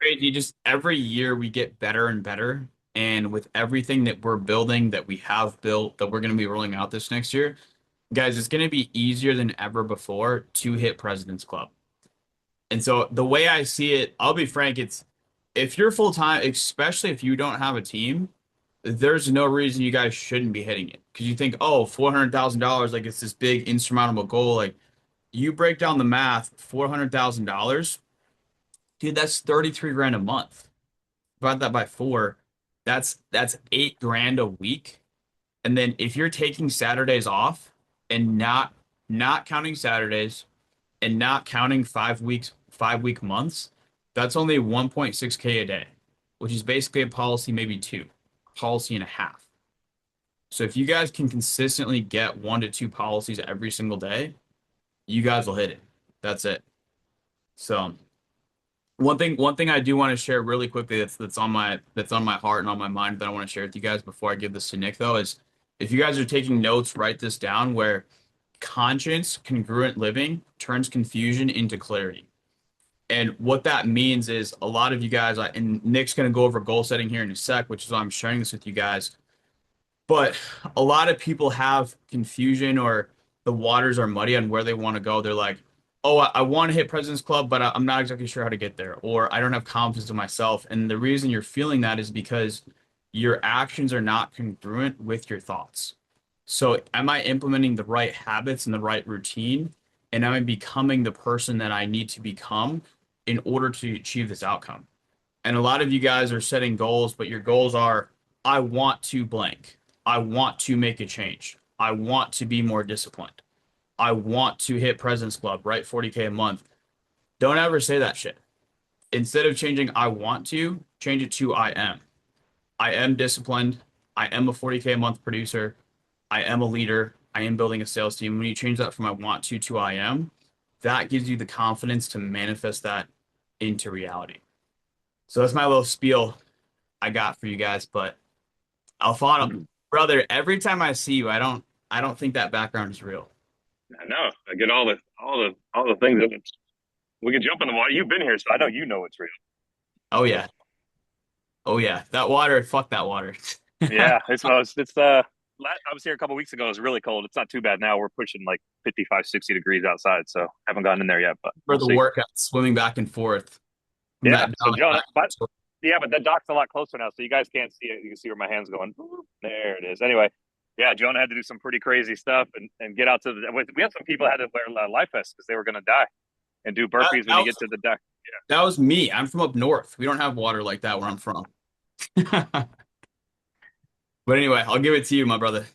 crazy. Just every year we get better and better. And with everything that we're building, that we have built, that we're going to be rolling out this next year, guys, it's going to be easier than ever before to hit President's Club. And so the way I see it, I'll be frank, it's if you're full time, especially if you don't have a team, there's no reason you guys shouldn't be hitting it. Because you think, oh, $400,000, like it's this big insurmountable goal. Like you break down the math, $400,000, dude, that's 33 grand a month. Divide that by four, that's 8 grand a week. And then if you're taking Saturdays off and not counting Saturdays and not counting 5 weeks, 5 week months, that's only 1.6K a day, which is basically a policy, maybe two, policy and a half. So if you guys can consistently get 1 to 2 policies every single day, you guys will hit it. That's it. So one thing I do want to share really quickly that's on my heart and on my mind that I want to share with you guys before I give this to Nick though is if you guys are taking notes, write this down where conscience congruent living turns confusion into clarity. And what that means is a lot of you guys, and Nick's going to go over goal setting here in a sec, which is why I'm sharing this with you guys. But a lot of people have confusion or the waters are muddy on where they want to go. They're like, oh, I want to hit President's Club, but I'm not exactly sure how to get there. Or I don't have confidence in myself. And the reason you're feeling that is because your actions are not congruent with your thoughts. So am I implementing the right habits and the right routine? And am I becoming the person that I need to become in order to achieve this outcome? And a lot of you guys are setting goals, but your goals are, I want to blank. I want to make a change. I want to be more disciplined. I want to hit President's Club, right? 40K a month. Don't ever say that shit. Instead of changing I want to, change it to I am. I am disciplined. I am a 40K a month producer. I am a leader. I am building a sales team. When you change that from I want to I am, that gives you the confidence to manifest that into reality. So that's my little spiel I got for you guys. But Alfano, brother, every time I see you, I don't think that background is real. I know. I get all the things that we can jump in the water. You've been here, so I know you know it's real. Oh yeah. Oh yeah. That water, fuck that water. Yeah, I was here a couple weeks ago. It was really cold. It's not too bad now. We're pushing like 55, 60 degrees outside, so haven't gotten in there yet, but For we'll the see. workout, swimming back and forth from Yeah. that So down and Jonah, back. but yeah, but that dock's a lot closer now, so you guys can't see it. You can see where my hand's going. There it is. Anyway, yeah, Jonah had to do some pretty crazy stuff and get out to the. We had some people that had to wear life vests because they were going to die and do That, burpees when that you was get to the deck. that was me. I'm from up north. We don't have water like that where I'm from. But anyway, I'll give it to you, my brother.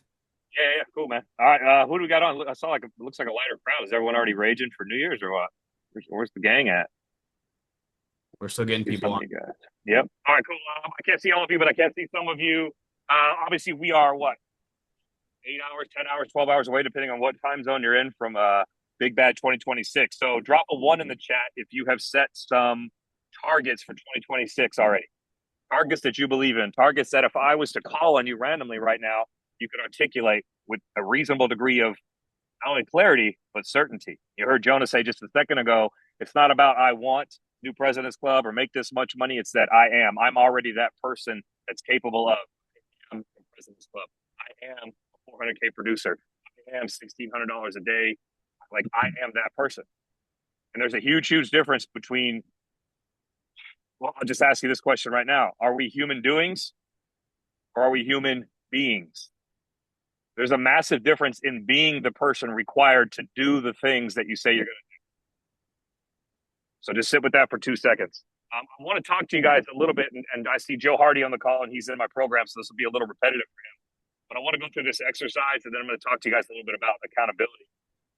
Yeah, cool, man. All right, who do we got on? I saw like it looks like a lighter crowd. Is everyone already raging for New Year's or what? Where's the gang at? We're still getting See people some of on. you guys. Yep. All right, cool. I can't see all of you, but I can see some of you. Obviously, we are what 8 hours, 10 hours, 12 hours away, depending on what time zone you're in from Big Bad 2026. So drop a one in the chat if you have set some targets for 2026 already. Targets that you believe in. Targets that if I was to call on you randomly right now, you could articulate with a reasonable degree of not only clarity but certainty. You heard Jonah say just a second ago, it's not about I want new President's Club or make this much money. It's that I am. I'm already that person that's capable of. I'm President's Club. I am a 400K producer. I am $1,600 a day. Like I am that person. And there's a huge, huge difference between. Well, I'll just ask you this question right now: Are we human doings or are we human beings? There's a massive difference in being the person required to do the things that you say you're going to. So just sit with that for 2 seconds. I want to talk to you guys a little bit, and I see Joe Hardy on the call, and he's in my program, so this will be a little repetitive for him. But I want to go through this exercise, and then I'm going to talk to you guys a little bit about accountability.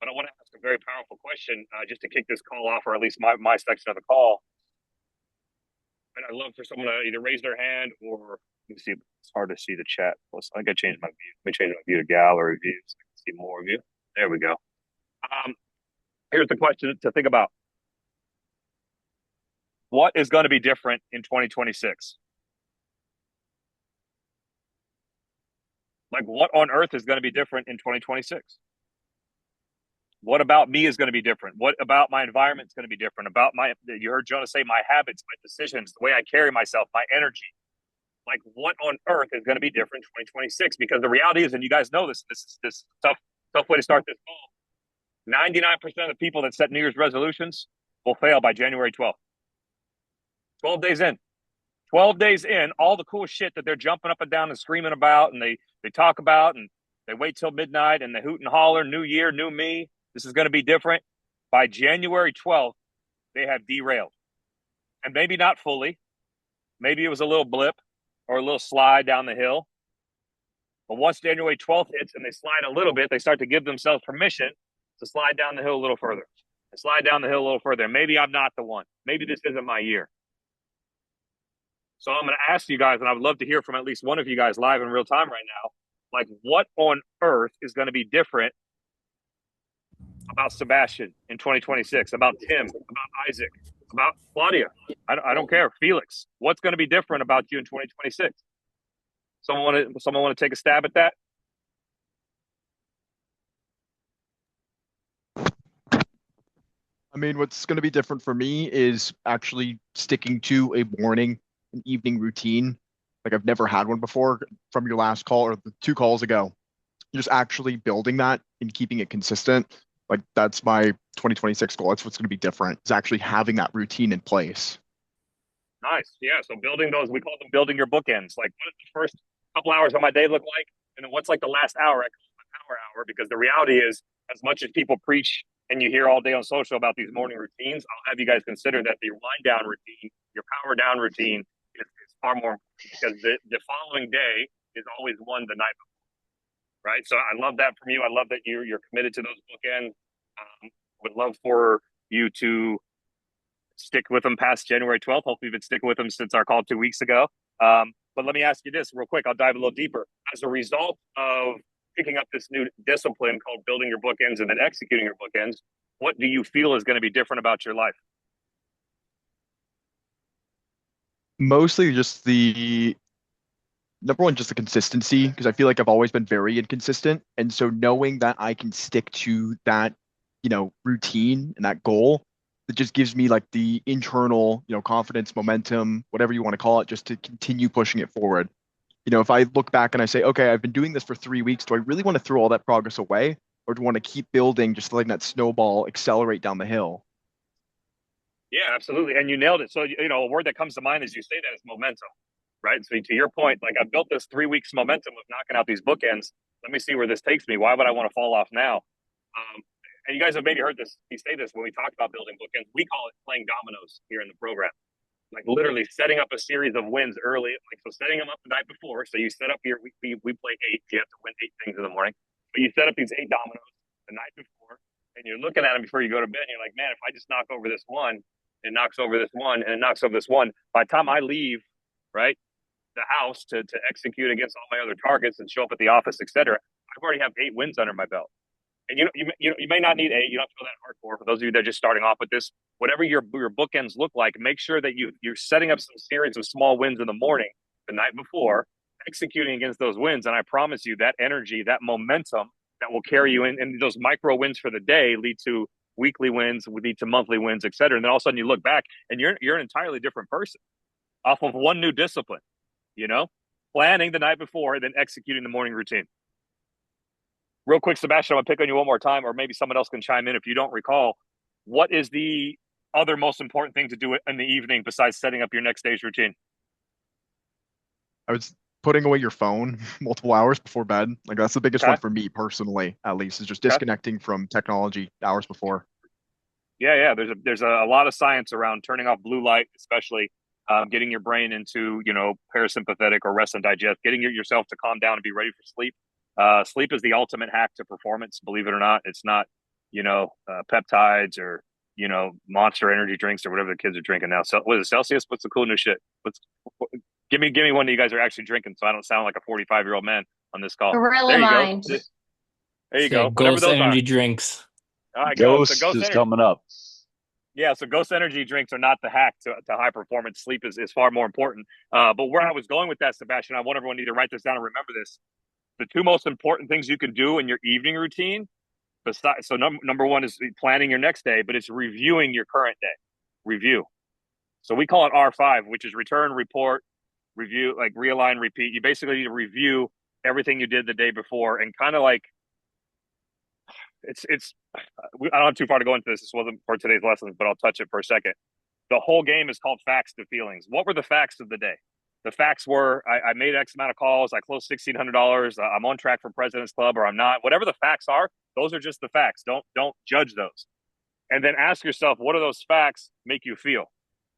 But I want to ask a very powerful question just to kick this call off, or at least my section of the call. And I'd love for someone to either raise their hand or let me see. It's hard to see the chat. I think I changed my view. Let me change my view to gallery view so I can see more of you. There we go. Um, Here's the question to think about. What is going to be different in 2026? Like, what on earth is going to be different in 2026? What about me is going to be different? What about my environment is going to be different? About you heard Jonah say my habits, my decisions, the way I carry myself, my energy. Like, what on earth is going to be different in 2026? Because the reality is, and you guys know this, this tough way to start this call. 99% of the people that set New Year's resolutions will fail by January 12th. 12 days in. 12 days in, all the cool shit that they're jumping up and down and screaming about and they talk about and they wait till midnight and they hoot and holler, new year, new me. This is going to be different. By January 12th, they have derailed. And maybe not fully. Maybe it was a little blip or a little slide down the hill. But once January 12th hits and they slide a little bit, they start to give themselves permission to slide down the hill a little further. And slide down the hill a little further. Maybe I'm not the one. Maybe this isn't my year. So I'm going to ask you guys, and I would love to hear from at least one of you guys live in real time right now. Like, what on earth is going to be different about Sebastian in 2026, about Tim, about Isaac, about Claudia? I don't care. Felix, what's going to be different about you in 2026? Someone want to take a stab at that? I mean, what's going to be different for me is actually sticking to a morning and evening routine. Like I've never had one before from your last call or the two calls ago. Just actually building that and keeping it consistent. Like that's my 2026 goal. That's what's going to be different is actually having that routine in place. Nice. Yeah. So building those, we call them building your bookends. Like, what does the first couple hours of my day look like? And then what's like the last hour? I call it my power hour because the reality is, as much as people preach and you hear all day on social about these morning routines, I'll have you guys consider that the wind down routine, your power down routine, is far more important because the following day is always one the night before, right? So I love that from you. I love that you're committed to those bookends. Would love for you to stick with them past January 12th. Hopefully, you've been sticking with them since our call 2 weeks ago. But let me ask you this real quick. I'll dive a little deeper. As a result of picking up this new discipline called building your bookends and then executing your bookends, what do you feel is going to be different about your life? Mostly just the number one, just the consistency, because I feel like I've always been very inconsistent. And so knowing that I can stick to that, routine and that goal, it just gives me like the internal, confidence, momentum, whatever you want to call it, just to continue pushing it forward. If I look back and I say, okay, I've been doing this for 3 weeks, do I really want to throw all that progress away? Or do I want to keep building, just letting that snowball accelerate down the hill? Yeah, absolutely. And you nailed it. So, a word that comes to mind as you say that is momentum, right? So, to your point, like I've built this 3 weeks momentum of knocking out these bookends. Let me see where this takes me. Why would I want to fall off now? And you guys have maybe heard this, me say this when we talk about building bookends. We call it playing dominoes here in the program. Like literally setting up a series of wins early, like so setting them up the night before. So you set up your we play eight. You have to win eight things in the morning, but you set up these eight dominoes the night before, and you're looking at them before you go to bed. And you're like, man, if I just knock over this one, it knocks over this one, and it knocks over this one. By the time I leave, right, the house to execute against all my other targets and show up at the office, etc., I've already have 8 wins under my belt. And you may not need eight. You don't have to go that hardcore. For those of you that are just starting off with this, whatever your bookends look like, make sure that you're setting up some series of small wins in the morning, the night before, executing against those wins. And I promise you that energy, that momentum that will carry you in, and those micro wins for the day lead to weekly wins, lead to monthly wins, et cetera. And then all of a sudden you look back and you're an entirely different person off of one new discipline, you know, planning the night before and then executing the morning routine. Real quick, Sebastian, I'm gonna pick on you one more time, or maybe someone else can chime in if you don't recall. What is the other most important thing to do in the evening besides setting up your next day's routine? I was putting away your phone multiple hours before bed. Like that's the biggest Okay. one for me personally, at least, is just Okay. disconnecting from technology hours before. Yeah. There's a lot of science around turning off blue light, especially getting your brain into parasympathetic or rest and digest, getting yourself to calm down and be ready for sleep. Sleep is the ultimate hack to performance. Believe it or not, it's not peptides or Monster energy drinks or whatever the kids are drinking now. So what is it, Celsius? What's the cool new shit? Give me one that you guys are actually drinking, so I don't sound like a 45-year-old man on this call. Gorilla There you go. Mind. There you Say go. Whatever Ghost those are. energy drinks. All right, go. So Ghost Ghost is Energy. coming up. Yeah, so Ghost Energy drinks are not the hack to high performance. Sleep is far more important. But where I was going with that, Sebastian, I want everyone to either write this down and remember this. The two most important things you can do in your evening routine, Besides, so number one is planning your next day, but it's reviewing your current day. Review. So we call it R5, which is return, report, review, like realign, repeat. You basically need to review everything you did the day before and kind of like it's. I don't have too far to go into this. This wasn't for today's lessons, but I'll touch it for a second. The whole game is called facts to feelings. What were the facts of the day? The facts were I made X amount of calls, I closed $1,600, I'm on track for President's Club, or I'm not. Whatever the facts are, those are just the facts. Don't judge those. And then ask yourself, what do those facts make you feel?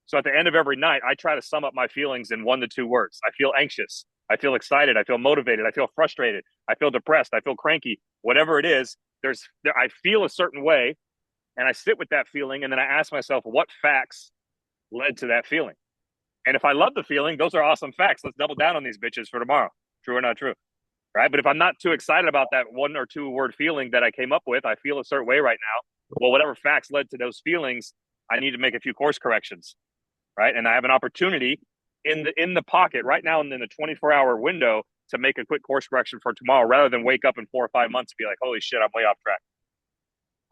So at the end of every night, I try to sum up my feelings in 1 to 2 words. I feel anxious. I feel excited. I feel motivated. I feel frustrated. I feel depressed. I feel cranky. Whatever it is, I feel a certain way, and I sit with that feeling, and then I ask myself, what facts led to that feeling? And if I love the feeling, those are awesome facts. Let's double down on these bitches for tomorrow. True or not true? Right. But if I'm not too excited about that 1 or 2 word feeling that I came up with, I feel a certain way right now. Well, whatever facts led to those feelings, I need to make a few course corrections. Right. And I have an opportunity in the pocket right now in the 24-hour window to make a quick course correction for tomorrow rather than wake up in 4 or 5 months and be like, holy shit, I'm way off track.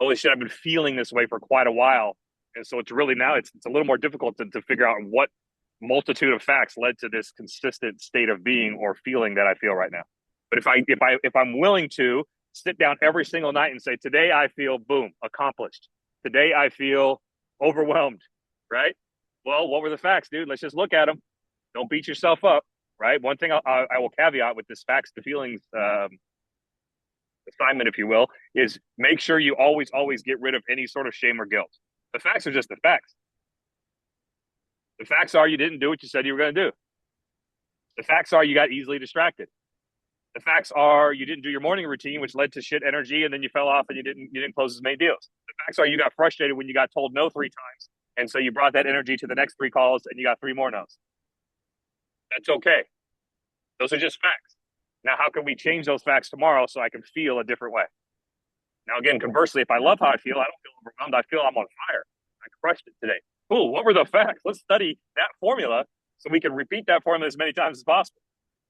Holy shit, I've been feeling this way for quite a while. And so it's really now it's a little more difficult to figure out what multitude of facts led to this consistent state of being or feeling that I feel right now. But if I'm willing to sit down every single night and say, today I feel boom, accomplished. Today I feel overwhelmed, right? Well, what were the facts, dude? Let's just look at them. Don't beat yourself up, right? One thing I will caveat with this facts to feelings assignment, if you will, is make sure you always get rid of any sort of shame or guilt. The facts are just the facts. The facts are you didn't do what you said you were going to do. The facts are you got easily distracted. The facts are you didn't do your morning routine, which led to shit energy, and then you fell off and you didn't close as many deals. The facts are you got frustrated when you got told no 3 times, and so you brought that energy to the next 3 calls and you got 3 more no's. That's okay. Those are just facts. Now, how can we change those facts tomorrow so I can feel a different way? Now, again, conversely, if I love how I feel, I don't feel overwhelmed. I feel I'm on fire. I crushed it today. Cool. What were the facts? Let's study that formula so we can repeat that formula as many times as possible.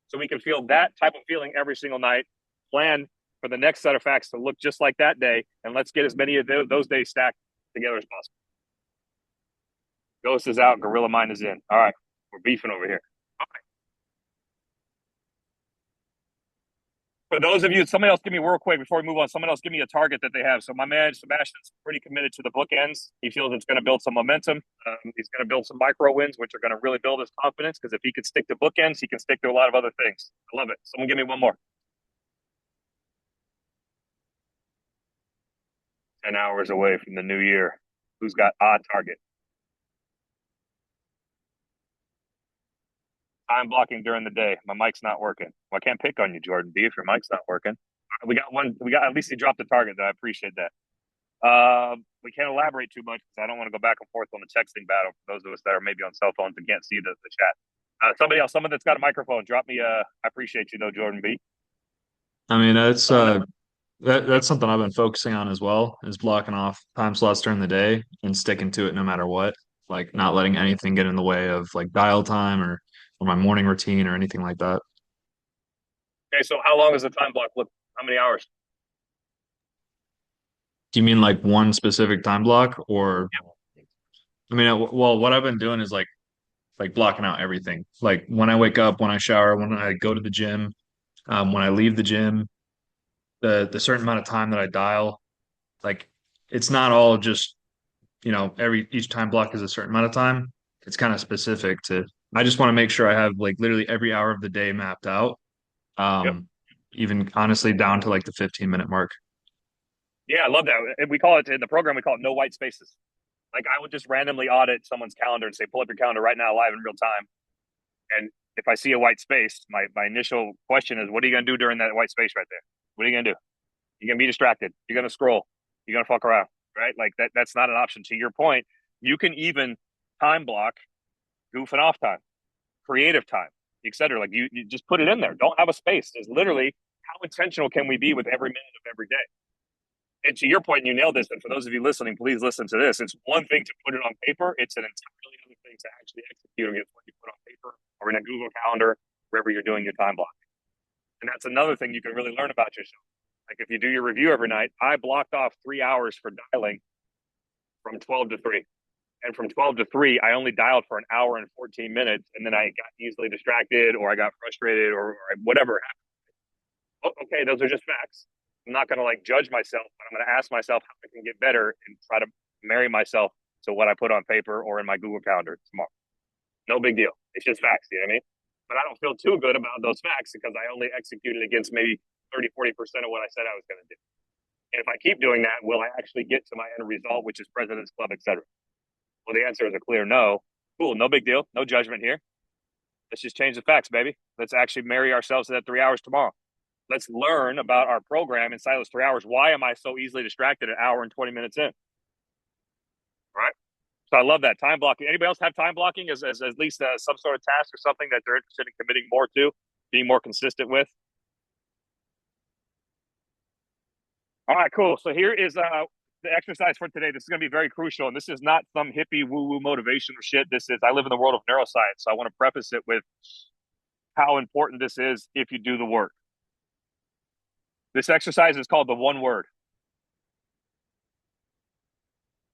So we can feel that type of feeling every single night, plan for the next set of facts to look just like that day, and let's get as many of those days stacked together as possible. Ghost is out. Gorilla Mind is in. All right. We're beefing over here. All right. For those of you, somebody else give me real quick before we move on. Someone else give me a target that they have. So my man Sebastian's pretty committed to the bookends. He feels it's going to build some momentum. He's going to build some micro wins, which are going to really build his confidence. Because if he can stick to bookends, he can stick to a lot of other things. I love it. Someone give me one more. 10 hours away from the new year. Who's got odd target? Time blocking during the day. My mic's not working. Well, I can't pick on you, Jordan B, if your mic's not working. We got one. We got at least he dropped the target. That I appreciate that. We can't elaborate too much because I don't want to go back and forth on the texting battle for those of us that are maybe on cell phones and can't see the chat. Somebody else, someone that's got a microphone, drop me. I appreciate you though, Jordan B. I mean, that's Someone that, that's something I've been focusing on as well, is blocking off time slots during the day and sticking to it no matter what. Like not letting anything get in the way of like dial time or my morning routine or anything like that. okay, so how long is the time block? Look, how many hours? Do you mean like one specific time block or I mean, well, what I've been doing is like blocking out everything. Like when I wake up, when I shower, when I go to the gym, when I leave the gym, the certain amount of time that I dial, like it's not all just every each time block is a certain amount of time. It's kind of specific to, I just want to make sure I have like literally every hour of the day mapped out. Yep. Even honestly down to like the 15-minute mark. Yeah, I love that. We call it in the program. We call it no white spaces. Like I would just randomly audit someone's calendar and say, pull up your calendar right now, live in real time. And if I see a white space, my initial question is, what are you going to do during that white space right there? What are you going to do? You're going to be distracted. You're going to scroll. You're going to fuck around, right? Like that's not an option. To your point, you can even time block goofing off time, creative time, etc. Like you just put it in there. Don't have a space. It's literally how intentional can we be with every minute of every day? And to your point, you nailed this. And for those of you listening, please listen to this. It's one thing to put it on paper. It's an entirely other thing to actually execute against what you put on paper or in a Google Calendar, wherever you're doing your time block. And that's another thing you can really learn about yourself. Like if you do your review every night, I blocked off 3 hours for dialing from 12 to 3. And from 12 to 3, I only dialed for an hour and 14 minutes. And then I got easily distracted or I got frustrated or whatever happened. Okay, those are just facts. I'm not going to like judge myself, but I'm going to ask myself how I can get better and try to marry myself to what I put on paper or in my Google Calendar tomorrow. No big deal. It's just facts. You know what I mean? But I don't feel too good about those facts because I only executed against maybe 30, 40% of what I said I was going to do. And if I keep doing that, will I actually get to my end result, which is President's Club, etc.? Well, the answer is a clear no. Cool, no big deal. No judgment here. Let's just change the facts, baby. Let's actually marry ourselves to that 3 hours tomorrow. Let's learn about our program inside those 3 hours. Why am I so easily distracted an hour and 20 minutes in? All right. So I love that time blocking. Anybody else have time blocking as at least some sort of task or something that they're interested in committing more to, being more consistent with? All right, cool. So here is the exercise for today. This is going to be very crucial, and this is not some hippie woo-woo motivational shit. This is, I live in the world of neuroscience, so I want to preface it with how important this is if you do the work. This exercise is called the one word.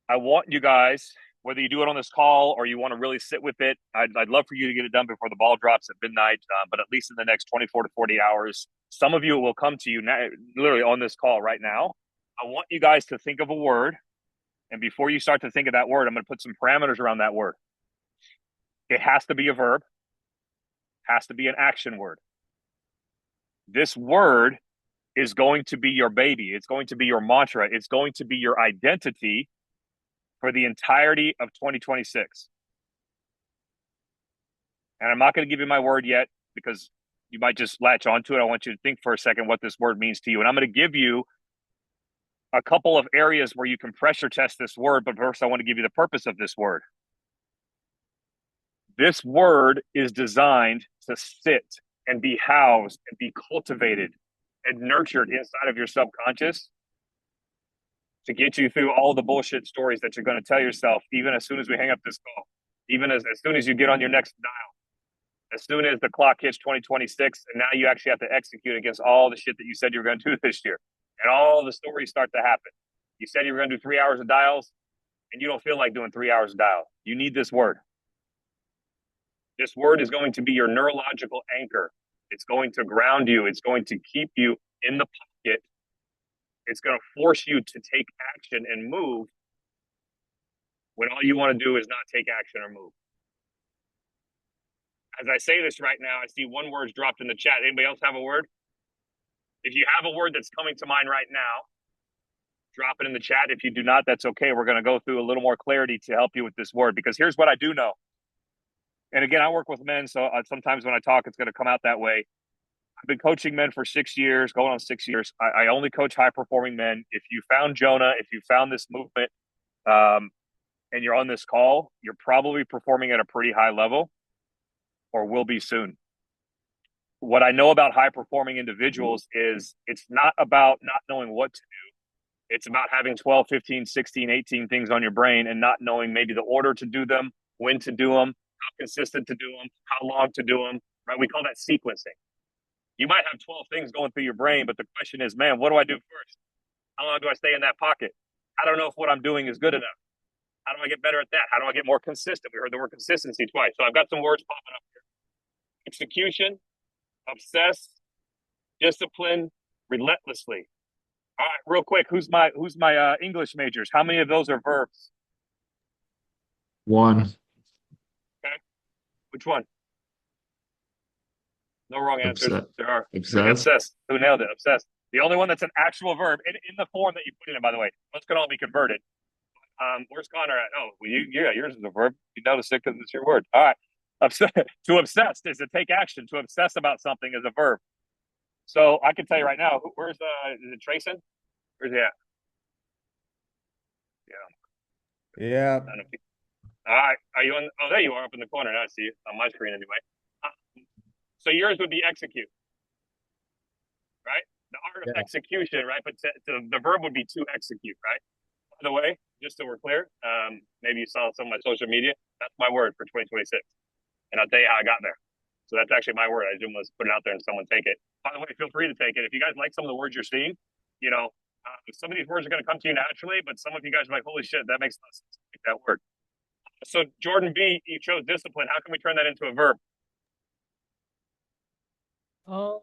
I want you guys, whether you do it on this call or you want to really sit with it, I'd love for you to get it done before the ball drops at midnight, but at least in the next 24 to 40 hours. Some of you, it will come to you now, literally on this call right now. I want you guys to think of a word. And before you start to think of that word, I'm going to put some parameters around that word. It has to be a verb, has to be an action word. This word is going to be your baby. It's going to be your mantra. It's going to be your identity for the entirety of 2026. And I'm not going to give you my word yet because you might just latch onto it. I want you to think for a second what this word means to you. And I'm going to give you a couple of areas where you can pressure test this word. But first, I want to give you the purpose of this word. This word is designed to sit and be housed and be cultivated and nurtured inside of your subconscious to get you through all the bullshit stories that you're going to tell yourself, even as soon as we hang up this call, even as soon as you get on your next dial, as soon as the clock hits 2026, and now you actually have to execute against all the shit that you said you were going to do this year. And all the stories start to happen. You said you were going to do 3 hours of dials, and you don't feel like doing 3 hours of dial. You need this word. This word is going to be your neurological anchor. It's going to ground you. It's going to keep you in the pocket. It's going to force you to take action and move when all you want to do is not take action or move. As I say this right now, I see one word's dropped in the chat. Anybody else have a word? If you have a word that's coming to mind right now, drop it in the chat. If you do not, that's okay. We're going to go through a little more clarity to help you with this word, because here's what I do know. And again, I work with men, so sometimes when I talk, it's going to come out that way. I've been coaching men for 6 years, going on 6 years. I only coach high-performing men. If you found Jonah, if you found this movement, and you're on this call, you're probably performing at a pretty high level or will be soon. What I know about high-performing individuals is it's not about not knowing what to do. It's about having 12, 15, 16, 18 things on your brain and not knowing maybe the order to do them, when to do them, how consistent to do them, how long to do them, right? We call that sequencing. You might have 12 things going through your brain, but the question is, man, what do I do first? How long do I stay in that pocket? I don't know if what I'm doing is good enough. How do I get better at that? How do I get more consistent? We heard the word consistency twice. So I've got some words popping up here. Execution, obsess, discipline, relentlessly. All right, real quick, who's my English majors? How many of those are verbs? One. Okay. Which one? No wrong answers. Obsessed. There are. Obsessed. Obsessed. Who nailed it? Obsessed. The only one that's an actual verb in the form that you put in it, by the way. Those can all be converted. Where's Connor at? Oh, well, yours is a verb. You notice it because it's your word. All right. To obsess is to take action. To obsess about something is a verb. So I can tell you right now, where's is it Trayson? Where's he at? Yeah. All right. Are you on? Oh, there you are up in the corner. Now I see you on my screen anyway. So yours would be execute, right? The art of execution, right? But the verb would be to execute, right? By the way, just so we're clear, maybe you saw some of my social media. That's my word for 2026. And I'll tell you how I got there. So that's actually my word. I just want to put it out there and someone take it. By the way, feel free to take it. If you guys like some of the words you're seeing, Some of these words are going to come to you naturally, but some of you guys are like, holy shit, that makes no sense to make that word. So Jordan B, you chose discipline. How can we turn that into a verb? Um,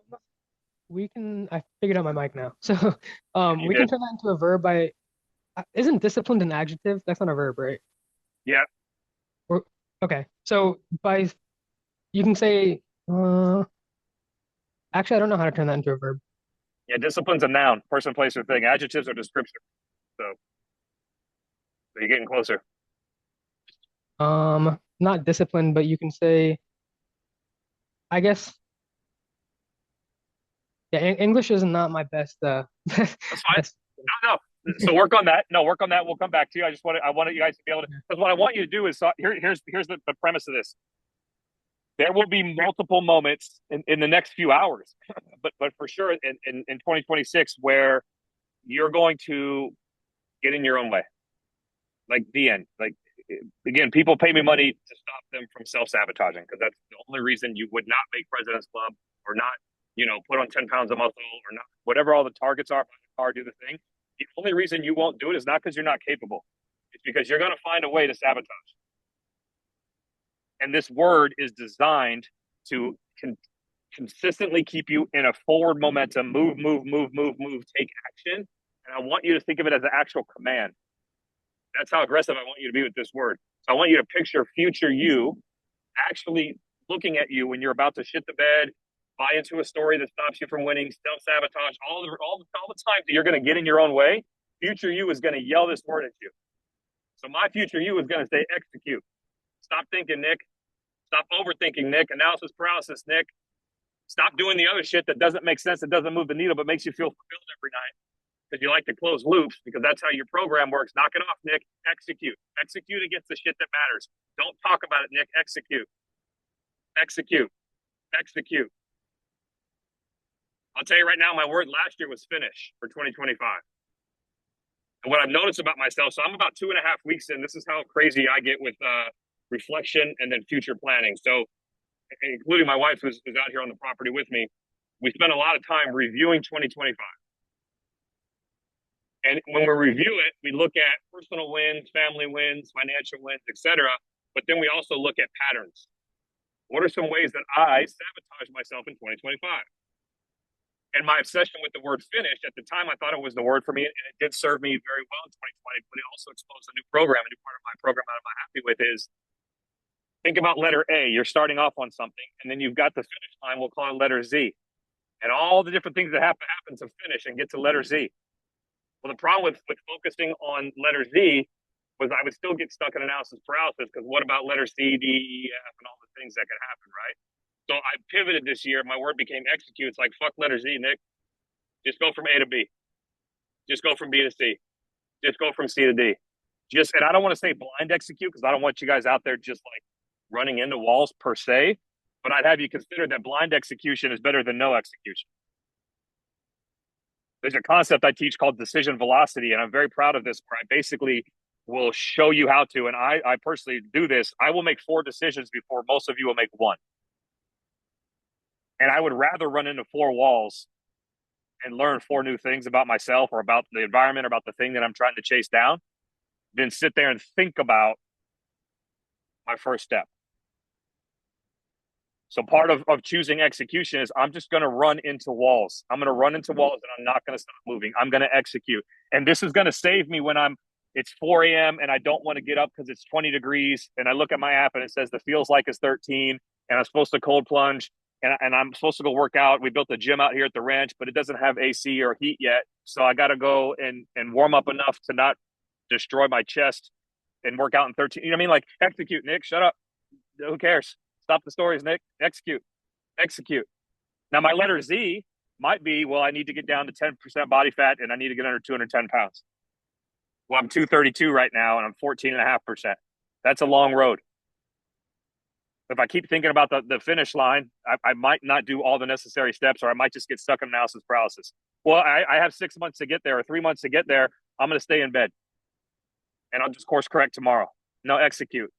we can. I figured out my mic now. So, You we can did. turn that into a verb by. Isn't disciplined an adjective? That's not a verb, right? Yeah. Or okay. So by you can say. Actually, I don't know how to turn that into a verb. Yeah. Discipline's a noun, person, place, or thing. Adjectives are description. So you're getting closer. Not disciplined, but you can say. I guess. Yeah, English is not my best. That's fine. Best. No. So work on that. No, work on that. We'll come back to you. I wanted you guys to be able to, because what I want you to do is, here's the premise of this. There will be multiple moments in the next few hours, but for sure in 2026 where you're going to get in your own way. Like the end. Like again, people pay me money to stop them from self-sabotaging because that's the only reason you would not make President's Club or not, put on 10 pounds of muscle or not whatever all the targets are, or do the thing. The only reason you won't do it is not because you're not capable. It's because you're going to find a way to sabotage. And this word is designed to consistently keep you in a forward momentum, move, take action. And I want you to think of it as an actual command. That's how aggressive I want you to be with this word. So I want you to picture future you actually looking at you when you're about to shit the bed, buy into a story that stops you from winning, self-sabotage, all the times that you're going to get in your own way. Future you is going to yell this word at you. So my future you is going to say execute. Stop thinking, Nick. Stop overthinking, Nick. Analysis paralysis, Nick. Stop doing the other shit that doesn't make sense, that doesn't move the needle, but makes you feel fulfilled every night because you like to close loops because that's how your program works. Knock it off, Nick. Execute. Execute against the shit that matters. Don't talk about it, Nick. Execute. Execute. Execute. I'll tell you right now, my word last year was finish for 2025. And what I've noticed about myself, so I'm about 2.5 weeks in. This is how crazy I get with reflection and then future planning. So, including my wife who's out here on the property with me, we spent a lot of time reviewing 2025. And when we review it, we look at personal wins, family wins, financial wins, etc. But then we also look at patterns. What are some ways that I sabotage myself in 2025? And my obsession with the word finish, at the time, I thought it was the word for me, and it did serve me very well in 2020, but it also exposed a new program. A new part of my program that I'm happy with is think about letter A. You're starting off on something, and then you've got the finish line. We'll call it letter Z. And all the different things that have to happen to finish and get to letter Z. Well, the problem with focusing on letter Z was I would still get stuck in analysis paralysis because what about letter C, D, E, F, and all the things that could happen, right? So I pivoted this year. My word became execute. It's like, fuck letter Z, Nick. Just go from A to B. Just go from B to C. Just go from C to D. And I don't want to say blind execute because I don't want you guys out there just like running into walls per se, but I'd have you consider that blind execution is better than no execution. There's a concept I teach called decision velocity, and I'm very proud of this, where I basically will show you how to, and I personally do this. I will make 4 decisions before most of you will make 1. And I would rather run into 4 walls and learn 4 new things about myself or about the environment or about the thing that I'm trying to chase down than sit there and think about my first step. So part of choosing execution is I'm just going to run into walls. I'm going to run into walls and I'm not going to stop moving. I'm going to execute. And this is going to save me when it's 4 a.m. and I don't want to get up because it's 20 degrees. And I look at my app and it says the feels like is 13 and I'm supposed to cold plunge and I'm supposed to go work out. We built a gym out here at the ranch, but it doesn't have AC or heat yet. So I got to go and warm up enough to not destroy my chest and work out in 13. You know what I mean? Like, execute, Nick. Shut up. Who cares? Stop the stories, Nick. Execute. Execute. Now, my letter Z might be, well, I need to get down to 10% body fat and I need to get under 210 pounds. Well, I'm 232 right now and I'm 14.5%. That's a long road. If I keep thinking about the finish line, I might not do all the necessary steps, or I might just get stuck in analysis paralysis. Well, I have 6 months to get there or 3 months to get there. I'm going to stay in bed and I'll just course correct tomorrow. No, execute.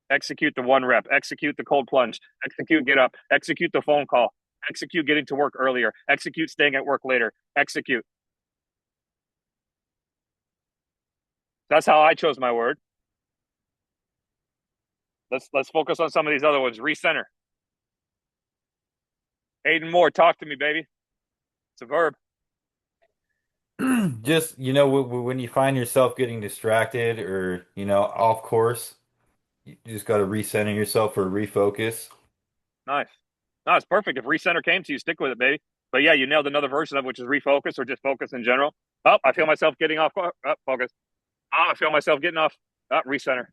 Execute the 1 rep. Execute the cold plunge. Execute get up. Execute the phone call. Execute getting to work earlier. Execute staying at work later. Execute. That's how I chose my word. Let's focus on some of these other ones. Recenter. Aiden Moore, talk to me, baby. It's a verb. Just, when you find yourself getting distracted or, off course, you just got to recenter yourself or refocus. Nice. No, it's perfect. If recenter came to you, stick with it, baby. But yeah, you nailed another version of which is refocus or just focus in general. Oh, I feel myself getting off focus. Oh, I feel myself getting off recenter.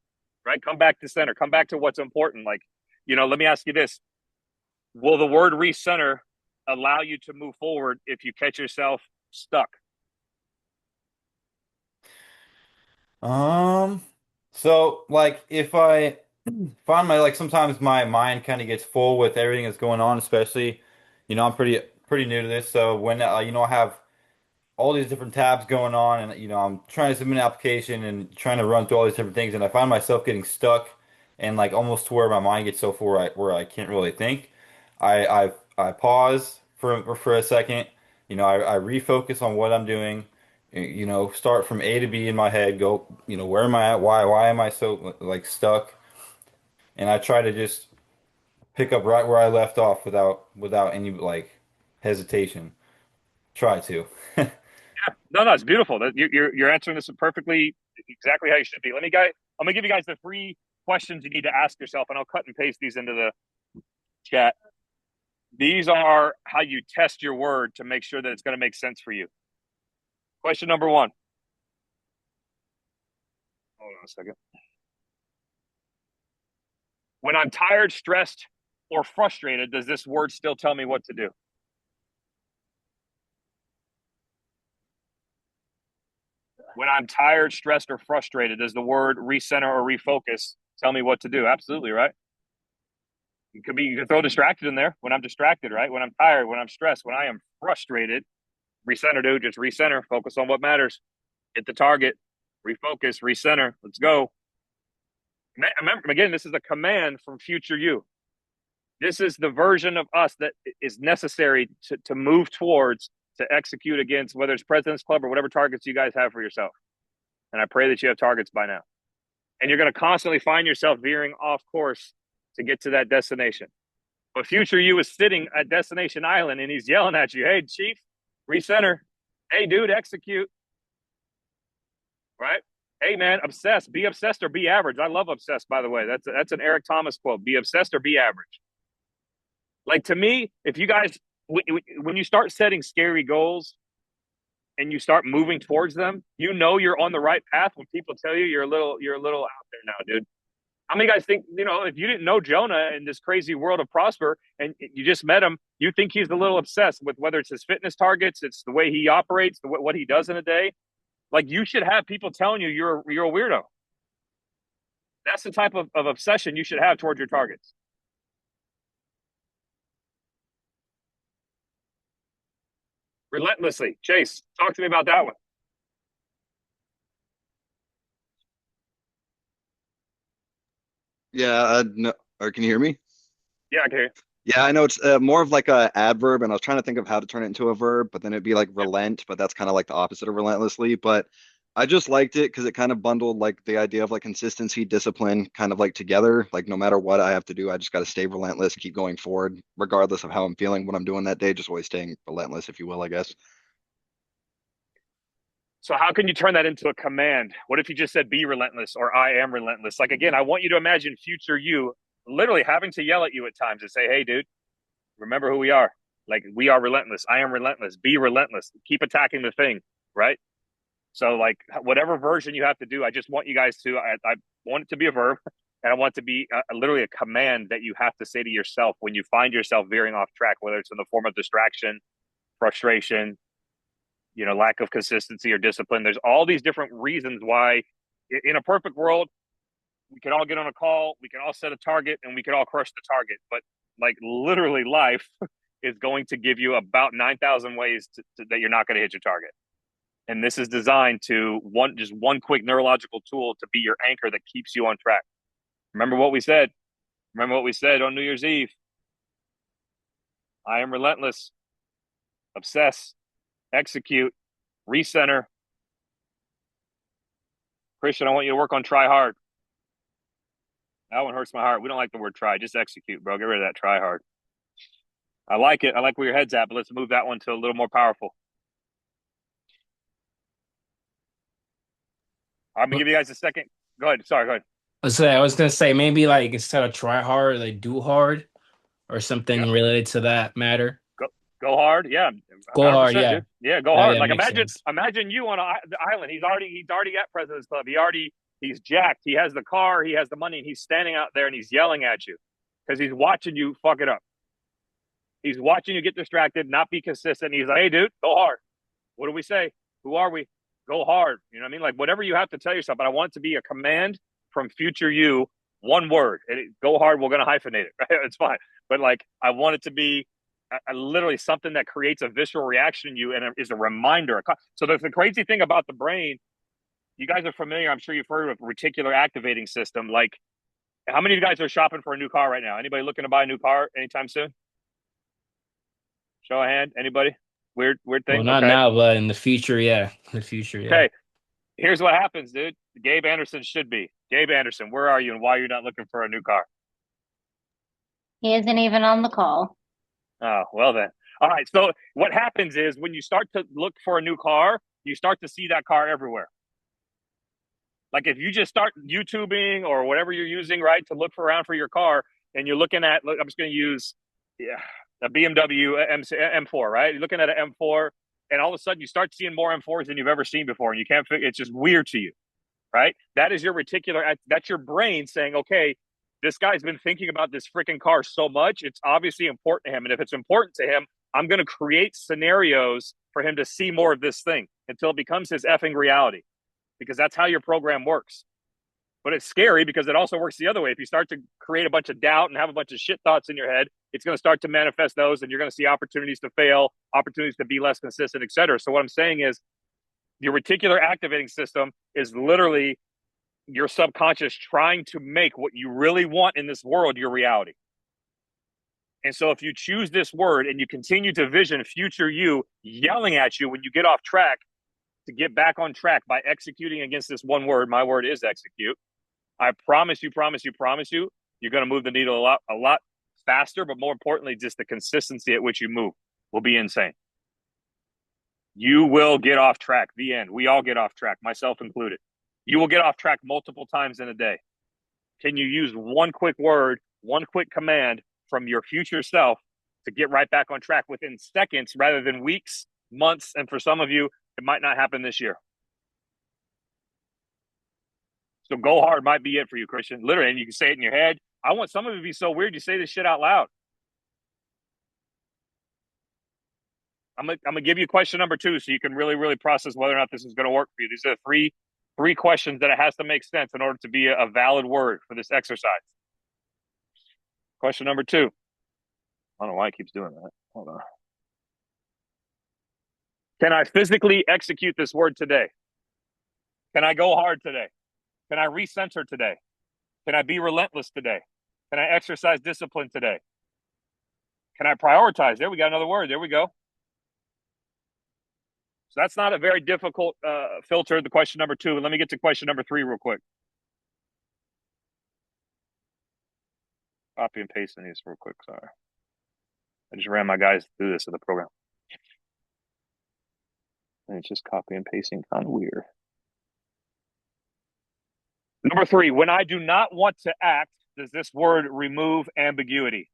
Right? Come back to center. Come back to what's important. Like, let me ask you this. Will the word recenter allow you to move forward if you catch yourself stuck? Um, so like if I find sometimes my mind kind of gets full with everything that's going on, especially, I'm pretty new to this. So when I have all these different tabs going on and I'm trying to submit an application and trying to run through all these different things and I find myself getting stuck and like almost to where my mind gets so full where I can't really think. I pause for a second, I refocus on what I'm doing, start from A to B in my head, go, where am I at? Why am I so like stuck? And I try to just pick up right where I left off without any like hesitation. Try to. No, it's beautiful. That you're answering this perfectly, exactly how you should be. I'm gonna give you guys the three questions you need to ask yourself, and I'll cut and paste these into the chat. These are how you test your word to make sure that it's going to make sense for you. Question number one. Hold on a second. When I'm tired, stressed, or frustrated, does this word still tell me what to do? When I'm tired, stressed, or frustrated, does the word recenter or refocus tell me what to do? Absolutely, right? You can throw distracted in there when I'm distracted, right? When I'm tired, when I'm stressed, when I am frustrated, recenter, dude, just recenter, focus on what matters, hit the target, refocus, recenter, let's go. Remember, again, this is a command from future you. This is the version of us that is necessary to move towards, to execute against, whether it's President's Club or whatever targets you guys have for yourself. And I pray that you have targets by now. And you're going to constantly find yourself veering off course to get to that destination. But future you is sitting at Destination Island and he's yelling at you, hey, Chief, recenter. Hey, dude, execute. Right? Hey, man, obsessed. Be obsessed or be average. I love obsessed, by the way. That's an Eric Thomas quote. Be obsessed or be average. Like, to me, if you guys, when you start setting scary goals and you start moving towards them, you're on the right path when people tell you you're a little out there now, dude. How many guys think, if you didn't know Jonah in this crazy world of Prosper and you just met him, you think he's a little obsessed with whether it's his fitness targets, it's the way he operates, what he does in a day. Like, you should have people telling you you're a weirdo. That's the type of obsession you should have towards your targets. Relentlessly. Chase, talk to me about that one. Yeah, no, or can you hear me? Yeah, I can hear you. Yeah, I know it's more of like a adverb, and I was trying to think of how to turn it into a verb, but then it'd be like relent, but that's kind of like the opposite of relentlessly. But I just liked it because it kind of bundled like the idea of like consistency, discipline, kind of like together. Like no matter what I have to do, I just got to stay relentless, keep going forward, regardless of how I'm feeling, what I'm doing that day, just always staying relentless, if you will, I guess. So how can you turn that into a command? What if you just said be relentless or I am relentless? Like, again, I want you to imagine future you literally having to yell at you at times and say, hey, dude, remember who we are. Like, we are relentless. I am relentless. Be relentless. Keep attacking the thing, right? So, like, whatever version you have to do, I just want you guys to, I want it to be a verb, and I want it to be literally a command that you have to say to yourself when you find yourself veering off track, whether it's in the form of distraction, frustration, lack of consistency or discipline. There's all these different reasons why, in a perfect world, we can all get on a call, we can all set a target, and we can all crush the target. But like, literally, life is going to give you about 9,000 ways that you're not going to hit your target. And this is designed to just one quick neurological tool to be your anchor that keeps you on track. Remember what we said. Remember what we said on New Year's Eve. I am relentless, obsess, execute, recenter. Christian, I want you to work on try hard. That one hurts my heart. We don't like the word try. Just execute, bro. Get rid of that try hard. I like it. I like where your head's at, but let's move that one to a little more powerful. I'm gonna give you guys a second. Go ahead. Sorry, go ahead. I was gonna say maybe like instead of try hard, like do hard or something Yep. related to that matter. Go hard. Yeah. Go hard, 100%, yeah. dude. Yeah, go That hard. yeah Like makes sense. imagine you on the island. He's already at President's Club. He's jacked. He has the car, he has the money, and he's standing out there and he's yelling at you because he's watching you fuck it up. He's watching you get distracted, not be consistent. He's like, hey, dude, go hard. What do we say? Who are we? Go hard. You know what I mean? Like whatever you have to tell yourself, but I want it to be a command from future you, one word. Go hard, we're gonna hyphenate it, right? It's fine. But like I want it to be literally something that creates a visceral reaction in you and is a reminder. So the crazy thing about the brain, you guys are familiar, I'm sure you've heard of reticular activating system. Like how many of you guys are shopping for a new car right now? Anybody looking to buy a new car anytime soon? Show of hand. Anybody? Weird Well, thing. not Okay. now, but in the future, yeah. In the future, yeah. Okay. Here's what happens, dude. Gabe Anderson should be. Gabe Anderson, where are you and why are you not looking for a new car? He isn't even on the call. Oh, well then. All right. So what happens is when you start to look for a new car, you start to see that car everywhere. Like if you just start YouTubing or whatever you're using, right, to look for around for your car, and you're looking at, I'm just going to use a BMW M4, right? You're looking at an M4, and all of a sudden you start seeing more M4s than you've ever seen before, and you can't figure. It's just weird to you, right? That is your reticular. That's your brain saying, okay, this guy's been thinking about this freaking car so much. It's obviously important to him, and if it's important to him, I'm going to create scenarios for him to see more of this thing until it becomes his effing reality, because that's how your program works. But it's scary because it also works the other way. If you start to create a bunch of doubt and have a bunch of shit thoughts in your head, it's going to start to manifest those, and you're going to see opportunities to fail, opportunities to be less consistent, et cetera. So what I'm saying is your reticular activating system is literally your subconscious trying to make what you really want in this world your reality. And so if you choose this word and you continue to vision future you yelling at you when you get off track to get back on track by executing against this one word, my word is execute. I promise you, you're going to move the needle a lot faster, but more importantly, just the consistency at which you move will be insane. You will get off track. The end. We all get off track, myself included. You will get off track multiple times in a day. Can you use one quick word, one quick command from your future self to get right back on track within seconds rather than weeks, months, and for some of you, it might not happen this year. So go hard might be it for you, Christian. Literally, and you can say it in your head. I want some of you to be so weird you say this shit out loud. I'm gonna give you question number 2 so you can really process whether or not this is going to work for you. These are three questions that it has to make sense in order to be a valid word for this exercise. Question number 2. I don't know why it keeps doing that. Hold on. Can I physically execute this word today? Can I go hard today? Can I recenter today? Can I be relentless today? Can I exercise discipline today? Can I prioritize? There we got another word. There we go. So that's not a very difficult filter, the question number 2. And let me get to question number 3 real quick. Copy and paste these real quick. Sorry. I just ran my guys through this in the program. And it's just copy and pasting, kind of weird. Number 3, when I do not want to act, does this word remove ambiguity?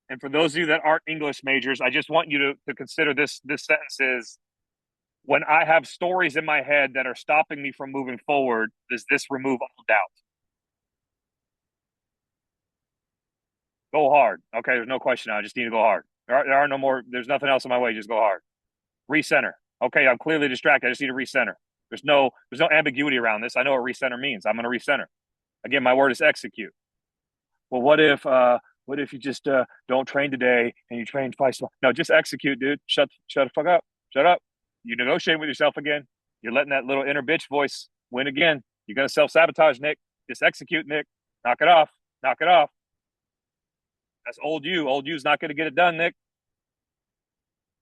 And for those of you that aren't English majors, I just want you to consider this sentence is, when I have stories in my head that are stopping me from moving forward, does this remove all doubt? Go hard. Okay, there's no question now. I just need to go hard. There are no more, there's nothing else in my way. Just go hard. Recenter. Okay, I'm clearly distracted. I just need to recenter. There's no ambiguity around this. I know what recenter means. I'm going to recenter. Again, my word is execute. Well, what if you just don't train today and you train twice? No, just execute, dude. Shut the fuck up. Shut up. You negotiate with yourself again. You're letting that little inner bitch voice win again. You're going to self-sabotage, Nick. Just execute, Nick. Knock it off. Knock it off. That's old you. Old you's not going to get it done, Nick.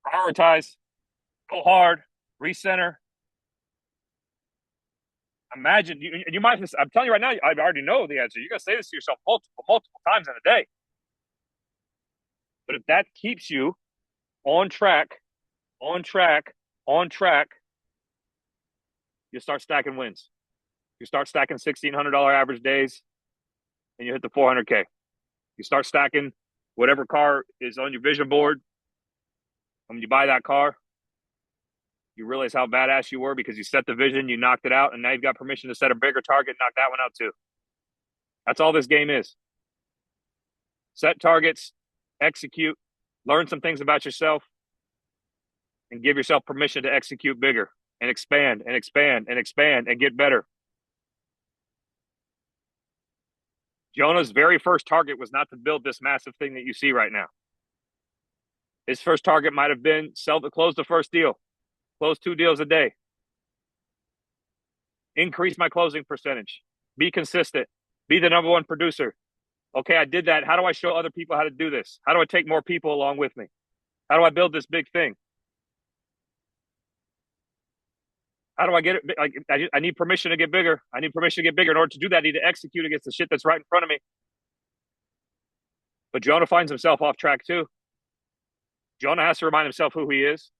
Prioritize. Go hard. Recenter. Imagine you might. I'm telling you right now, I already know the answer. You're gonna say this to yourself multiple times in a day. But if that keeps you on track, on track, on track, you start stacking wins. You start stacking $1,600 average days, and you hit the 400K. You start stacking whatever car is on your vision board. When you buy that car, you realize how badass you were because you set the vision, you knocked it out, and now you've got permission to set a bigger target, knock that one out too. That's all this game is. Set targets, execute, learn some things about yourself, and give yourself permission to execute bigger and expand and expand and expand and get better. Jonah's very first target was not to build this massive thing that you see right now. His first target might have been close the first deal, close 2 deals a day, increase my closing percentage, be consistent, be the number one producer. Okay, I did that. How do I show other people how to do this? How do I take more people along with me? How do I build this big thing? How do I get it? Like, I need permission to get bigger. I need permission to get bigger. In order to do that, I need to execute against the shit that's right in front of me. But Jonah finds himself off track too. Jonah has to remind himself who he is.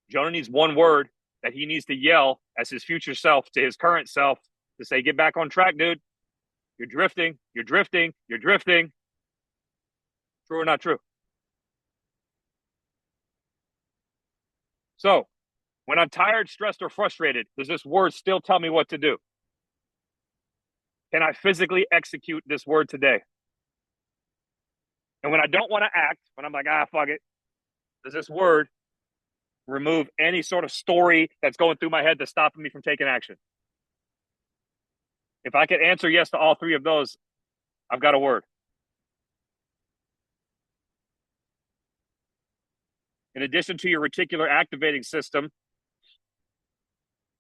Jonah needs one word that he needs to yell as his future self to his current self to say, get back on track, dude. You're drifting. You're drifting. You're drifting. True or not true? So when I'm tired, stressed, or frustrated, does this word still tell me what to do? Can I physically execute this word today? And when I don't want to act, when I'm like, fuck it, does this word remove any sort of story that's going through my head that's stopping me from taking action? If I could answer yes to all 3 of those, I've got a word. In addition to your reticular activating system,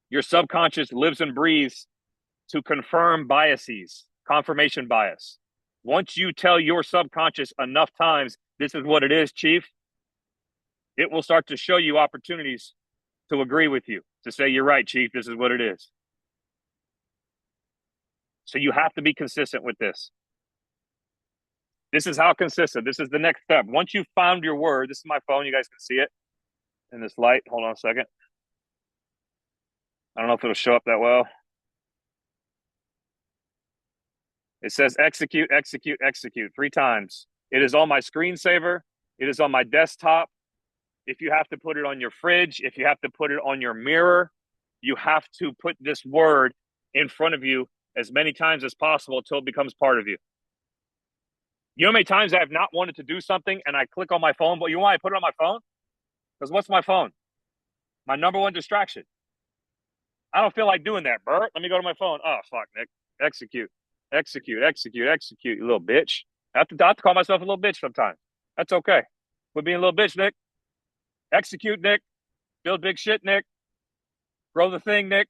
your subconscious lives and breathes to confirm biases, confirmation bias. Once you tell your subconscious enough times, this is what it is, Chief, it will start to show you opportunities to agree with you, to say, you're right, Chief, this is what it is. So you have to be consistent with this. This is how consistent. This is the next step. Once you've found your word, this is my phone. You guys can see it in this light. Hold on a second. I don't know if it'll show up that well. It says execute, execute, execute 3 times. It is on my screensaver. It is on my desktop. If you have to put it on your fridge, if you have to put it on your mirror, you have to put this word in front of you as many times as possible until it becomes part of you. You know how many times I have not wanted to do something and I click on my phone, but you know why I put it on my phone? Because what's my phone? My number one distraction. I don't feel like doing that, Bert. Let me go to my phone. Oh, fuck, Nick. Execute, execute, execute, execute, you little bitch. I have to call myself a little bitch sometimes. That's okay. Quit being a little bitch, Nick. Execute, Nick. Build big shit, Nick. Grow the thing, Nick.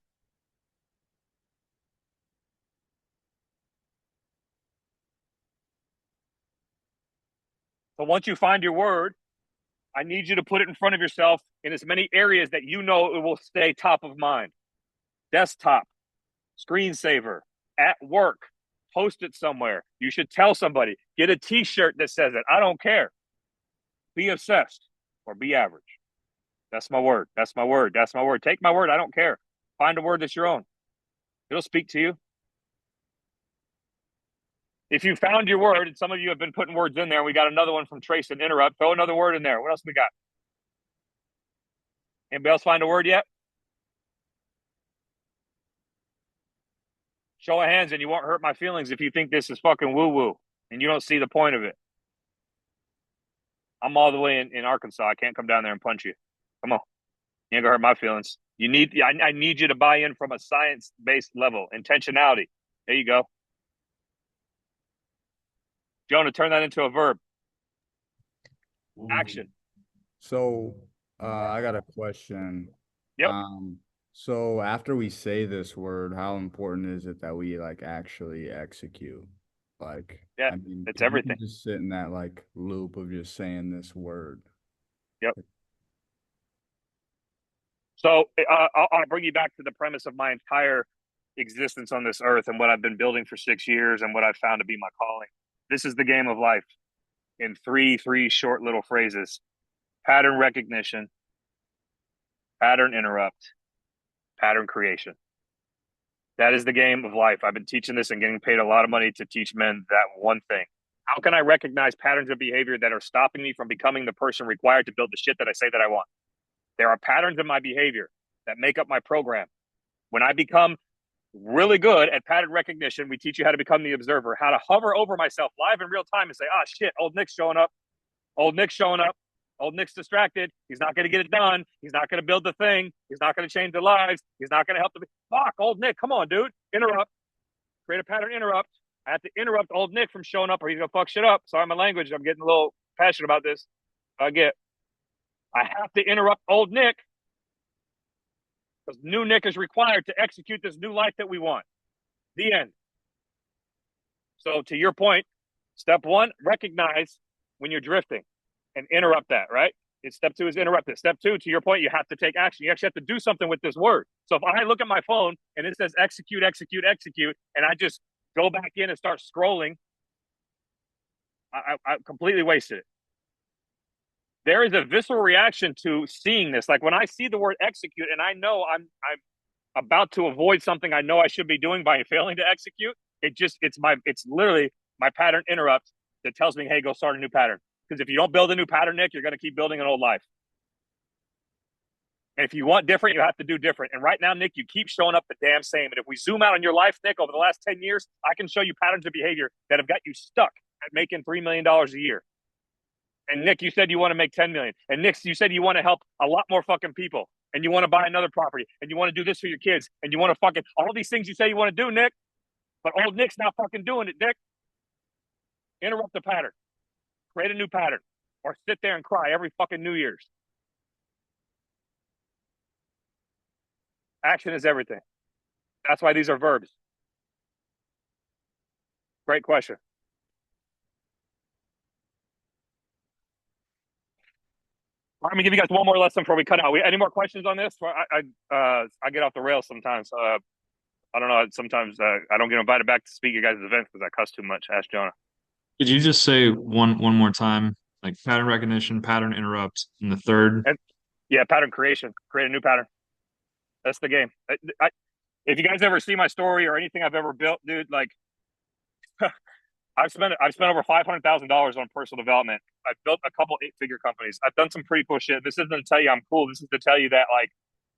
So once you find your word, I need you to put it in front of yourself in as many areas that you know it will stay top of mind. Desktop, screensaver, at work, post it somewhere. You should tell somebody. Get a t-shirt that says it. I don't care. Be obsessed or be average. That's my word. That's my word. That's my word. Take my word. I don't care. Find a word that's your own. It'll speak to you. If you found your word, and some of you have been putting words in there, we got another one from Trace and Interrupt. Throw another word in there. What else we got? Anybody else find a word yet? Show of hands, and you won't hurt my feelings if you think this is fucking woo-woo and you don't see the point of it. I'm all the way in Arkansas. I can't come down there and punch you. Come on. You ain't gonna hurt my feelings. I need you to buy in from a science-based level. Intentionality. There you go. Jonah, turn that into a verb. Action. So, I got a question. Yep. So after we say this word, how important is it that we like actually execute? Like, Yeah, I mean, it's 'cause we everything. can just sit in that like loop of just saying this word. Yep. So I'll bring you back to the premise of my entire existence on this earth and what I've been building for 6 years and what I've found to be my calling. This is the game of life in three short little phrases: pattern recognition, pattern interrupt, pattern creation. That is the game of life. I've been teaching this and getting paid a lot of money to teach men that one thing. How can I recognize patterns of behavior that are stopping me from becoming the person required to build the shit that I say that I want? There are patterns in my behavior that make up my program. When I become really good at pattern recognition, we teach you how to become the observer, how to hover over myself live in real time and say, ah, shit, old Nick's showing up. Old Nick's showing up. Old Nick's distracted. He's not going to get it done. He's not going to build the thing. He's not going to change the lives. He's not going to help the. Fuck, old Nick, come on, dude. Interrupt. Create a pattern interrupt. I have to interrupt old Nick from showing up or he's going to fuck shit up. Sorry, my language. I'm getting a little passionate about this. I have to interrupt old Nick because new Nick is required to execute this new life that we want. The end. So to your point, step one, recognize when you're drifting and interrupt that, right? Step two is interrupt it. Step two, to your point, you have to take action. You actually have to do something with this word. So if I look at my phone and it says execute, execute, execute, and I just go back in and start scrolling, I completely wasted it. There is a visceral reaction to seeing this. Like when I see the word execute and I know I'm about to avoid something I know I should be doing by failing to execute, it's literally my pattern interrupt that tells me, hey, go start a new pattern. Because if you don't build a new pattern, Nick, you're going to keep building an old life. And if you want different, you have to do different. And right now, Nick, you keep showing up the damn same. And if we zoom out on your life, Nick, over the last 10 years, I can show you patterns of behavior that have got you stuck at making $3 million a year. And Nick, you said you want to make 10 million. And Nick, you said you want to help a lot more fucking people. And you want to buy another property. And you want to do this for your kids. And you want to fucking, all these things you say you want to do, Nick. But old Nick's not fucking doing it, Nick. Interrupt the pattern. Create a new pattern. Or sit there and cry every fucking New Year's. Action is everything. That's why these are verbs. Great question. Let me give you guys one more lesson before we cut out. Any more questions on this? I get off the rails sometimes. I don't know. Sometimes I don't get invited back to speak at guys' events because I cuss too much. Ask Jonah. Could you just say one more time, like pattern recognition, pattern interrupt, and the third? Yeah, pattern creation. Create a new pattern. That's the game. If you guys ever see my story or anything I've ever built, dude, like I've spent over $500,000 on personal development. I've built a couple 8-figure companies. I've done some pretty cool shit. This isn't to tell you I'm cool. This is to tell you that like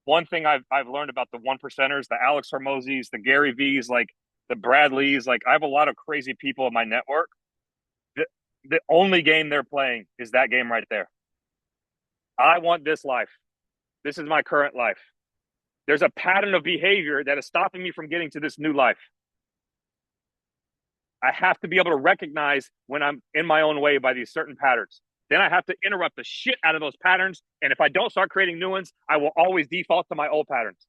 one thing I've learned about the 1%ers, the Alex Hormozis, the Gary V's, like the Bradleys, like I have a lot of crazy people in my network. The only game they're playing is that game right there. I want this life. This is my current life. There's a pattern of behavior that is stopping me from getting to this new life. I have to be able to recognize when I'm in my own way by these certain patterns. Then I have to interrupt the shit out of those patterns. And if I don't start creating new ones, I will always default to my old patterns.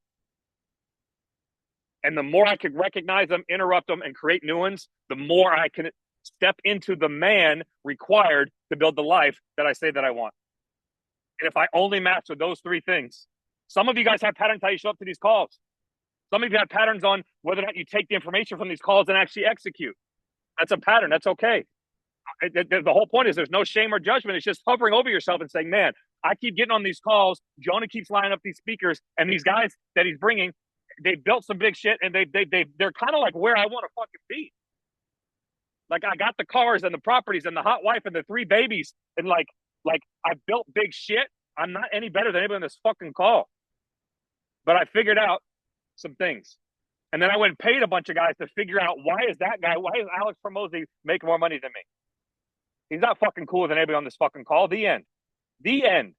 And the more I can recognize them, interrupt them, and create new ones, the more I can step into the man required to build the life that I say that I want. And if I only master those 3 things, some of you guys have patterns how you show up to these calls. Some of you have patterns on whether or not you take the information from these calls and actually execute. That's a pattern. That's okay. The whole point is there's no shame or judgment. It's just hovering over yourself and saying, man, I keep getting on these calls. Jonah keeps lining up these speakers, and these guys that he's bringing, they built some big shit, and they're kind of like where I want to fucking be. Like I got the cars and the properties and the hot wife and the 3 babies, and like I built big shit. I'm not any better than anybody on this fucking call, but I figured out some things. And then I went and paid a bunch of guys to figure out why is Alex Hormozi making more money than me? He's not fucking cooler than anybody on this fucking call. The end. The end.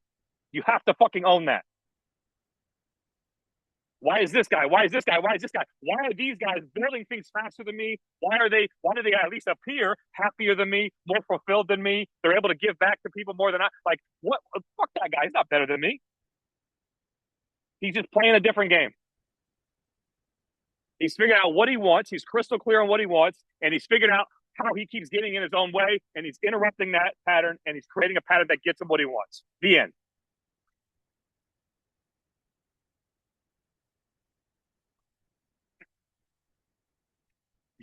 You have to fucking own that. Why is this guy? Why is this guy? Why is this guy? Why are these guys building things faster than me? Why do they at least appear happier than me, more fulfilled than me? They're able to give back to people more than I. Like, what? Fuck that guy. He's not better than me. He's just playing a different game. He's figured out what he wants. He's crystal clear on what he wants. And he's figured out how he keeps getting in his own way. And he's interrupting that pattern. And he's creating a pattern that gets him what he wants. The end.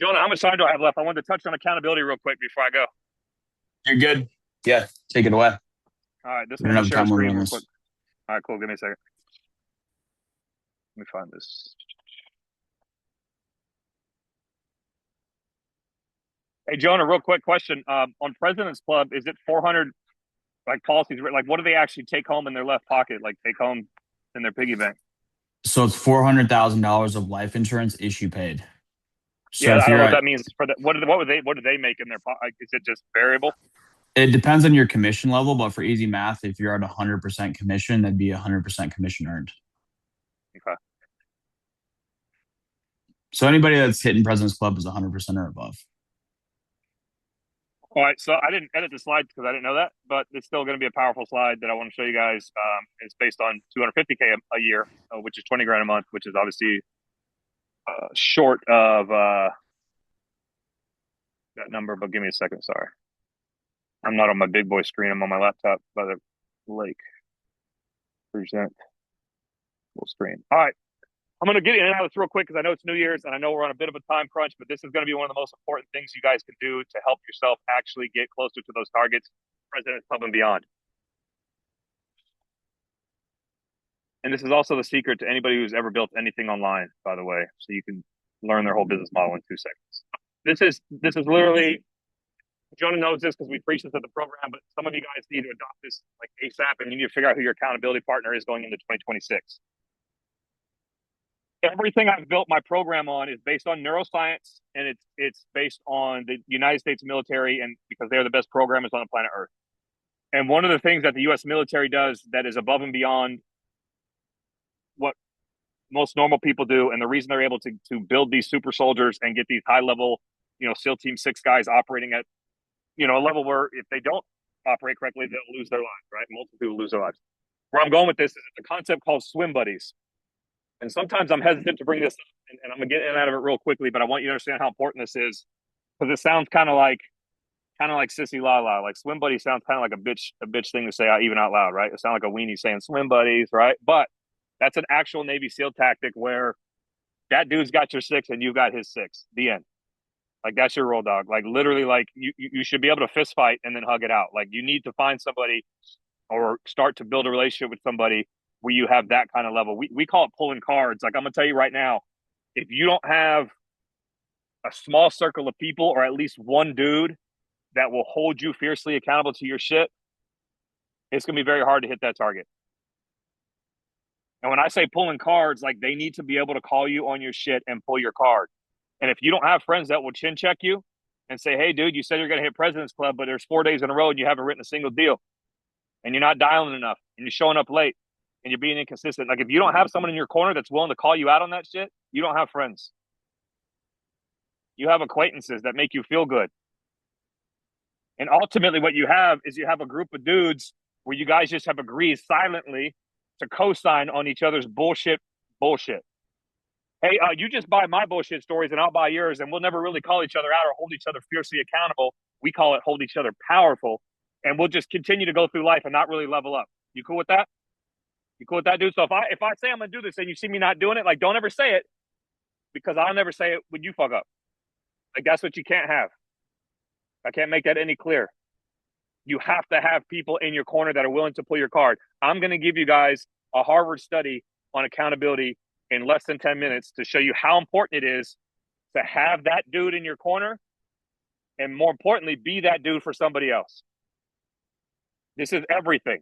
Jonah, how much time do I have left? I wanted to touch on accountability real quick before I go. You're good. Yeah, take it away. All right, this We I'm don't gonna have share a time limit screen on real this. quick. All right, cool. Give me a second. Let me find this. Hey, Jonah, real quick question. On President's Club, is it 400 like policies? Like, what do they actually take home in their left pocket? Like, take home in their piggy bank? So it's $400,000 of life insurance issue paid. So Yeah, if I don't you're know what at, that means for the what do they make in their pocket? Like, is it just variable? it depends on your commission level, but for easy math, if you're at 100% commission, that'd be 100% commission earned. Okay. So anybody that's hitting President's Club is 100% or above. All right, so I didn't edit the slides because I didn't know that, but it's still going to be a powerful slide that I want to show you guys. It's based on 250K a year, which is 20 grand a month, which is obviously short of that number. But give me a second. Sorry, I'm not on my big boy screen. I'm on my laptop by the lake. Present full screen. All right, I'm going to get in and out of this real quick because I know it's New Year's and I know we're on a bit of a time crunch, but this is going to be one of the most important things you guys can do to help yourself actually get closer to those targets, President's Club and beyond. And this is also the secret to anybody who's ever built anything online, by the way, so you can learn their whole business model in 2 seconds. This is literally, Jonah knows this because we preach this at the program, but some of you guys need to adopt this like ASAP, and you need to figure out who your accountability partner is going into 2026. Everything I've built my program on is based on neuroscience, and it's based on the United States military, and because they're the best programmers on the planet Earth. And one of the things that the U.S. military does that is above and beyond what most normal people do, and the reason they're able to build these super soldiers and get these high level, SEAL Team 6 guys operating at, a level where if they don't operate correctly, they'll lose their lives, right? Multiple people lose their lives. Where I'm going with this is it's a concept called swim buddies. And sometimes I'm hesitant to bring this up, and I'm gonna get in and out of it real quickly, but I want you to understand how important this is because it sounds kind of like sissy la la. Like swim buddy sounds kind of like a bitch thing to say even out loud, right? It sounds like a weenie saying swim buddies, right? But that's an actual Navy SEAL tactic where that dude's got your 6 and you've got his 6. The end. Like that's your roll dog. Like literally, like you should be able to fist fight and then hug it out. Like you need to find somebody or start to build a relationship with somebody where you have that kind of level. We call it pulling cards. Like I'm gonna tell you right now, if you don't have a small circle of people or at least one dude that will hold you fiercely accountable to your shit, it's gonna be very hard to hit that target. And when I say pulling cards, like they need to be able to call you on your shit and pull your card. And if you don't have friends that will chin check you and say, hey, dude, you said you're going to hit President's Club, but there's 4 days in a row and you haven't written a single deal and you're not dialing enough and you're showing up late and you're being inconsistent. Like if you don't have someone in your corner that's willing to call you out on that shit, you don't have friends. You have acquaintances that make you feel good. And ultimately what you have is you have a group of dudes where you guys just have agreed silently to co-sign on each other's bullshit. Hey, you just buy my bullshit stories and I'll buy yours, and we'll never really call each other out or hold each other fiercely accountable. We call it hold each other powerful, and we'll just continue to go through life and not really level up. You cool with that? You cool with that, dude? So if I say I'm gonna do this and you see me not doing it, like don't ever say it because I'll never say it when you fuck up. Like that's what you can't have. I can't make that any clearer. You have to have people in your corner that are willing to pull your card. I'm going to give you guys a Harvard study on accountability in less than 10 minutes to show you how important it is to have that dude in your corner and more importantly, be that dude for somebody else. This is everything.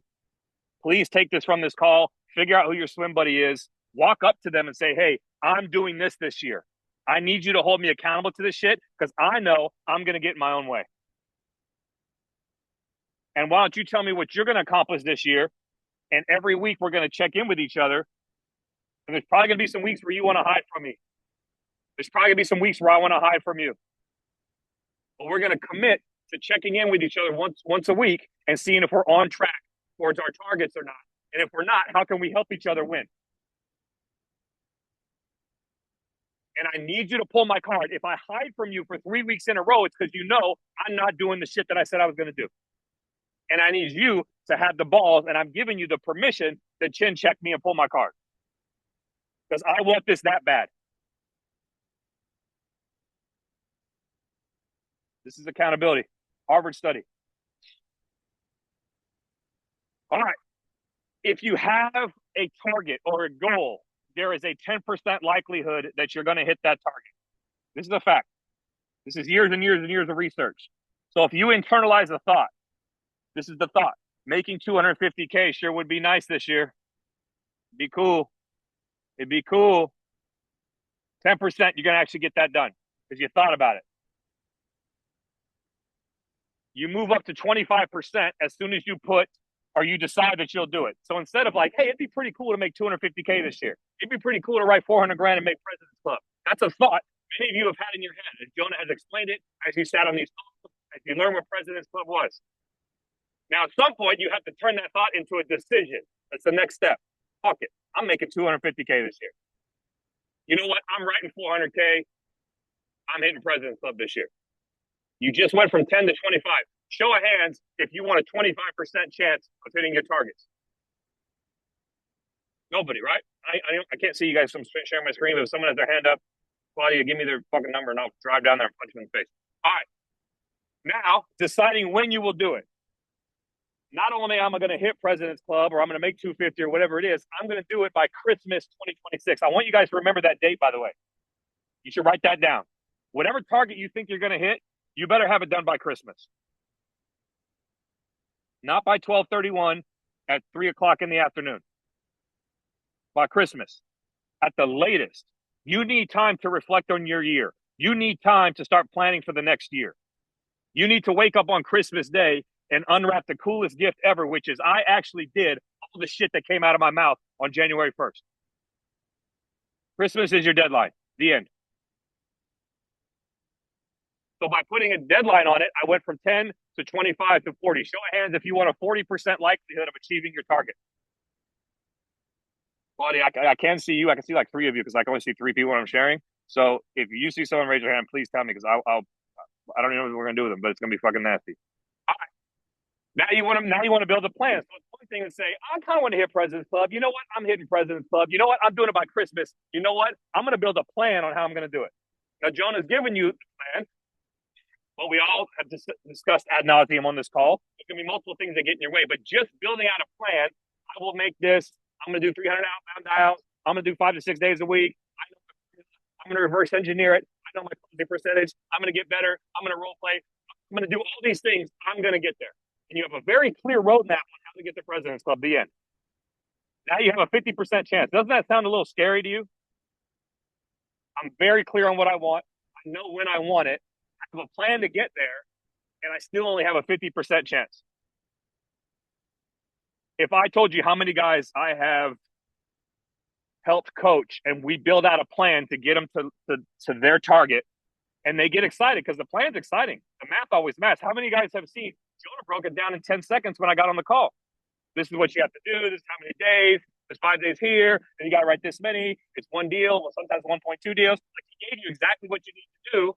Please take this from this call, figure out who your swim buddy is, walk up to them and say, hey, I'm doing this year. I need you to hold me accountable to this shit because I know I'm going to get in my own way. And why don't you tell me what you're going to accomplish this year? And every week we're going to check in with each other. And there's probably going to be some weeks where you want to hide from me. There's probably going to be some weeks where I want to hide from you. But we're going to commit to checking in with each other once a week and seeing if we're on track towards our targets or not. And if we're not, how can we help each other win? And I need you to pull my card. If I hide from you for 3 weeks in a row, it's because you know I'm not doing the shit that I said I was going to do. And I need you to have the balls, and I'm giving you the permission to chin check me and pull my card. Because I want this that bad. This is accountability. Harvard study. All right. If you have a target or a goal, there is a 10% likelihood that you're going to hit that target. This is a fact. This is years and years and years of research. So if you internalize a thought, this is the thought. Making 250K sure would be nice this year. Be cool. It'd be cool. 10%, you're going to actually get that done because you thought about it. You move up to 25% as soon as you put or you decide that you'll do it. So instead of like, hey, it'd be pretty cool to make 250K this year. It'd be pretty cool to write 400 grand and make President's Club. That's a thought many of you have had in your head. As Jonah has explained it, as you sat on these calls, as you learned what President's Club was. Now, at some point, you have to turn that thought into a decision. That's the next step. Fuck it. I'm making 250K this year. You know what? I'm writing 400K. I'm hitting President's Club this year. You just went from 10 to 25. Show of hands if you want a 25% chance of hitting your targets. Nobody, right? I can't see you guys from sharing my screen, but if someone has their hand up, Claudia, give me their fucking number and I'll drive down there and punch them in the face. All right. Now, deciding when you will do it. Not only am I going to hit President's Club or I'm going to make 250 or whatever it is, I'm going to do it by Christmas 2026. I want you guys to remember that date, by the way. You should write that down. Whatever target you think you're going to hit, you better have it done by Christmas. Not by 12/31 at 3 o'clock in the afternoon. By Christmas. At the latest. You need time to reflect on your year. You need time to start planning for the next year. You need to wake up on Christmas Day and unwrap the coolest gift ever, which is I actually did all the shit that came out of my mouth on January 1st. Christmas is your deadline. The end. So by putting a deadline on it, I went from 10 to 25 to 40. Show of hands if you want a 40% likelihood of achieving your target. Claudia, I can see you. I can see like 3 of you because I can only see 3 people when I'm sharing. So if you see someone raise their hand, please tell me because I don't even know what we're gonna do with them, but it's gonna be fucking nasty. All right. Now you want to build a plan. So it's one thing to say, I kind of want to hit President's Club. You know what? I'm hitting President's Club. You know what? I'm doing it by Christmas. You know what? I'm going to build a plan on how I'm going to do it. Now, Jonah's given you the plan. Well, we all have discussed ad nauseum on this call. There's going to be multiple things that get in your way, but just building out a plan. I will make this. I'm going to do 300 outbound dials. I'm going to do 5 to 6 days a week. I'm going to reverse engineer it. I know my closing percentage. I'm going to get better. I'm going to role play. I'm going to do all these things. I'm going to get there. And you have a very clear roadmap on how to get to President's Club, the end. Now you have a 50% chance. Doesn't that sound a little scary to you? I'm very clear on what I want. I know when I want it. I have a plan to get there, and I still only have a 50% chance. If I told you how many guys I have helped coach and we build out a plan to get them to their target, and they get excited because the plan's exciting. The math always matters. How many guys have seen Jonah broke it down in 10 seconds when I got on the call? This is what you have to do. This is how many days. There's 5 days here. And you got to write this many. It's one deal, well, sometimes 1.2 deals. Like he gave you exactly what you need to do.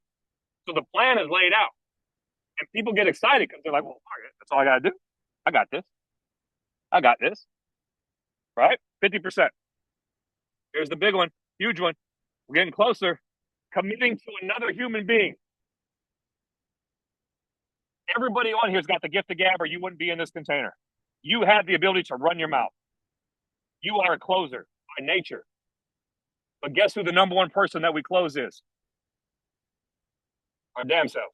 So the plan is laid out. And people get excited because they're like, well, that's all I got to do. I got this. I got this. Right? 50%. Here's the big one. Huge one. We're getting closer. Committing to another human being. Everybody on here's got the gift of gab or you wouldn't be in this container. You have the ability to run your mouth. You are a closer by nature. But guess who the number one person that we close is? Our damn self.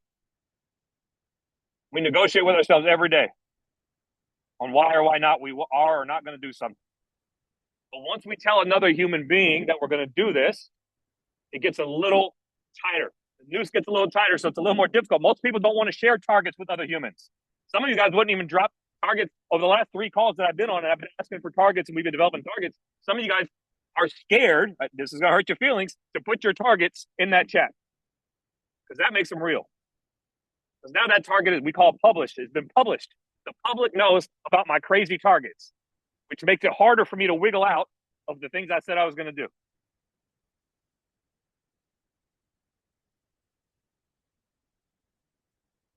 We negotiate with ourselves every day on why or why not we are or not going to do something. But once we tell another human being that we're going to do this, it gets a little tighter. The noose gets a little tighter, so it's a little more difficult. Most people don't want to share targets with other humans. Some of you guys wouldn't even drop targets over the last 3 calls that I've been on, and I've been asking for targets, and we've been developing targets. Some of you guys are scared, this is going to hurt your feelings, to put your targets in that chat because that makes them real. Because now that target is, we call it published. It's been published. The public knows about my crazy targets, which makes it harder for me to wiggle out of the things I said I was going to do.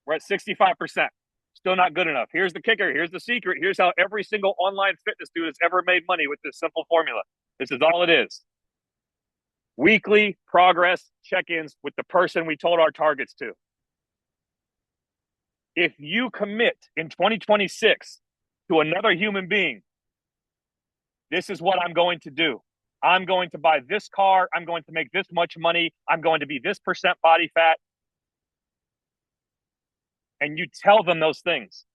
We're at 65%. Still not good enough. Here's the kicker. Here's the secret. Here's how every single online fitness dude has ever made money with this simple formula. This is all it is. Weekly progress check-ins with the person we told our targets to. if you commit in 2026 to another human being, this is what I'm going to do. I'm going to buy this car. I'm going to make this much money. I'm going to be this percent body fat. And you tell them those things.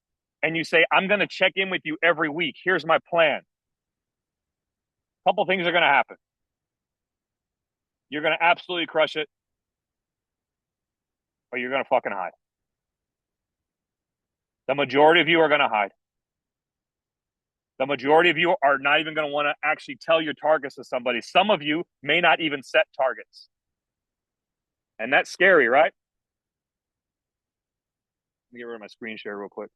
And you say, I'm going to check in with you every week. Here's my plan. A couple things are going to happen. You're going to absolutely crush it, or you're going to fucking hide. The majority of you are going to hide. The majority of you are not even going to want to actually tell your targets to somebody. Some of you may not even set targets. And that's scary, right? Let me get rid of my screen share real quick.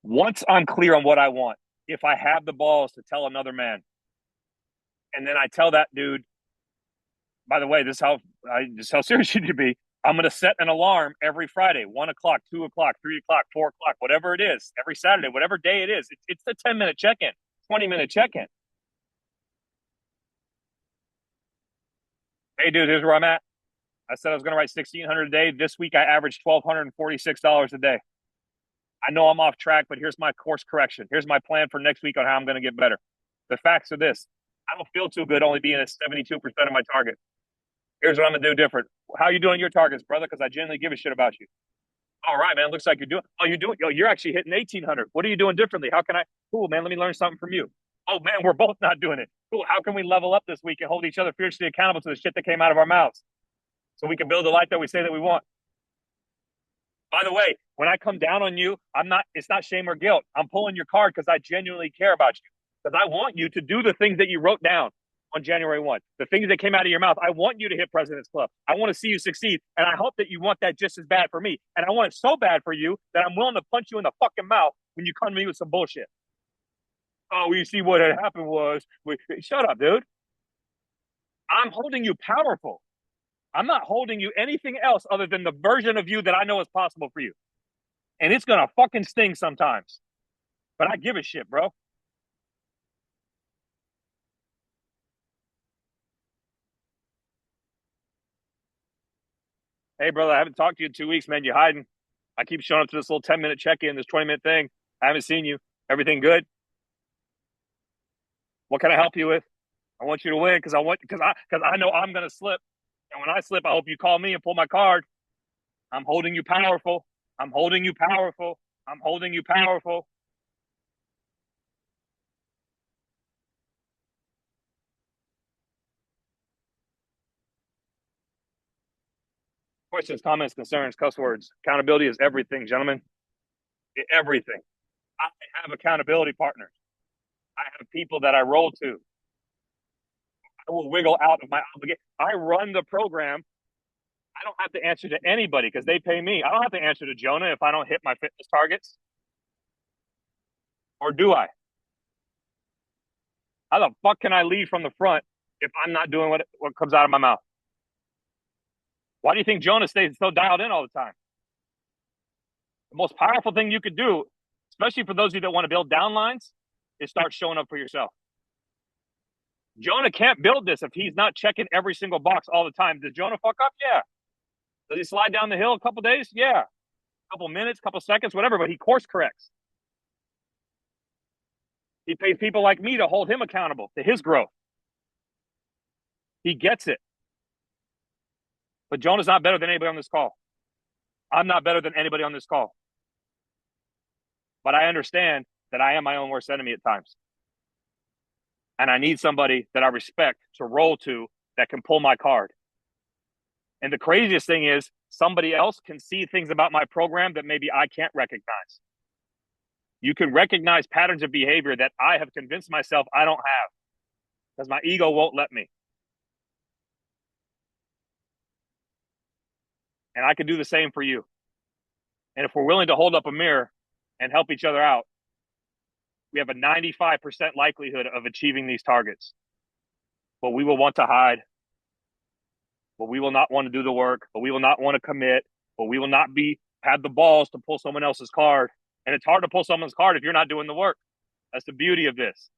Once I'm clear on what I want, if I have the balls to tell another man, and then I tell that dude, by the way, this is how serious you need to be. I'm going to set an alarm every Friday, 1 o'clock, 2 o'clock, 3 o'clock, 4 o'clock, whatever it is, every Saturday, whatever day it is. It's the 10-minute check-in, 20-minute check-in. Hey, dude, here's where I'm at. I said I was going to write $1,600 a day. This week, I averaged $1,246 a day. I know I'm off track, but here's my course correction. Here's my plan for next week on how I'm going to get better. The facts are this. I don't feel too good only being at 72% of my target. Here's what I'm going to do different. How you doing your targets, brother? Because I genuinely give a shit about you. All right, man. Looks like you're doing. Oh, you're actually hitting 1,800. What are you doing differently? How can I? Cool, man. Let me learn something from you. Oh, man. We're both not doing it. Cool. How can we level up this week and hold each other fiercely accountable to the shit that came out of our mouths, so we can build the life that we say that we want? By the way, when I come down on you, it's not shame or guilt. I'm pulling your card because I genuinely care about you. Because I want you to do the things that you wrote down on January 1. The things that came out of your mouth. I want you to hit President's Club. I want to see you succeed. And I hope that you want that just as bad for me. And I want it so bad for you that I'm willing to punch you in the fucking mouth when you come to me with some bullshit. Oh, you see what had happened was, shut up, dude. I'm holding you powerful. I'm not holding you anything else other than the version of you that I know is possible for you. And it's going to fucking sting sometimes. But I give a shit, bro. Hey, brother, I haven't talked to you in 2 weeks, man. You hiding. I keep showing up to this little 10-minute check-in, this 20-minute thing. I haven't seen you. Everything good? What can I help you with? I want you to win because I know I'm going to slip. And when I slip, I hope you call me and pull my card. I'm holding you powerful. I'm holding you powerful. I'm holding you powerful. Questions, comments, concerns, cuss words. Accountability is everything, gentlemen. Everything. I have accountability partners. I have people that I roll to. I will wiggle out of my obligation. I run the program. I don't have to answer to anybody because they pay me. I don't have to answer to Jonah if I don't hit my fitness targets. Or do I? How the fuck can I lead from the front if I'm not doing what comes out of my mouth? Why do you think Jonah stays so dialed in all the time? The most powerful thing you could do, especially for those of you that want to build downlines, is start showing up for yourself. Jonah can't build this if he's not checking every single box all the time. Does Jonah fuck up? Yeah. Does he slide down the hill a couple days? Yeah. A couple minutes, couple seconds, whatever, but he course corrects. He pays people like me to hold him accountable to his growth. He gets it. But Jonah's not better than anybody on this call. I'm not better than anybody on this call. But I understand that I am my own worst enemy at times. And I need somebody that I respect to roll to that can pull my card. And the craziest thing is somebody else can see things about my program that maybe I can't recognize. You can recognize patterns of behavior that I have convinced myself I don't have because my ego won't let me. And I can do the same for you. And if we're willing to hold up a mirror and help each other out, we have a 95% likelihood of achieving these targets. But we will want to hide. But we will not want to do the work. But we will not want to commit. But we will not have the balls to pull someone else's card. And it's hard to pull someone's card if you're not doing the work. That's the beauty of this.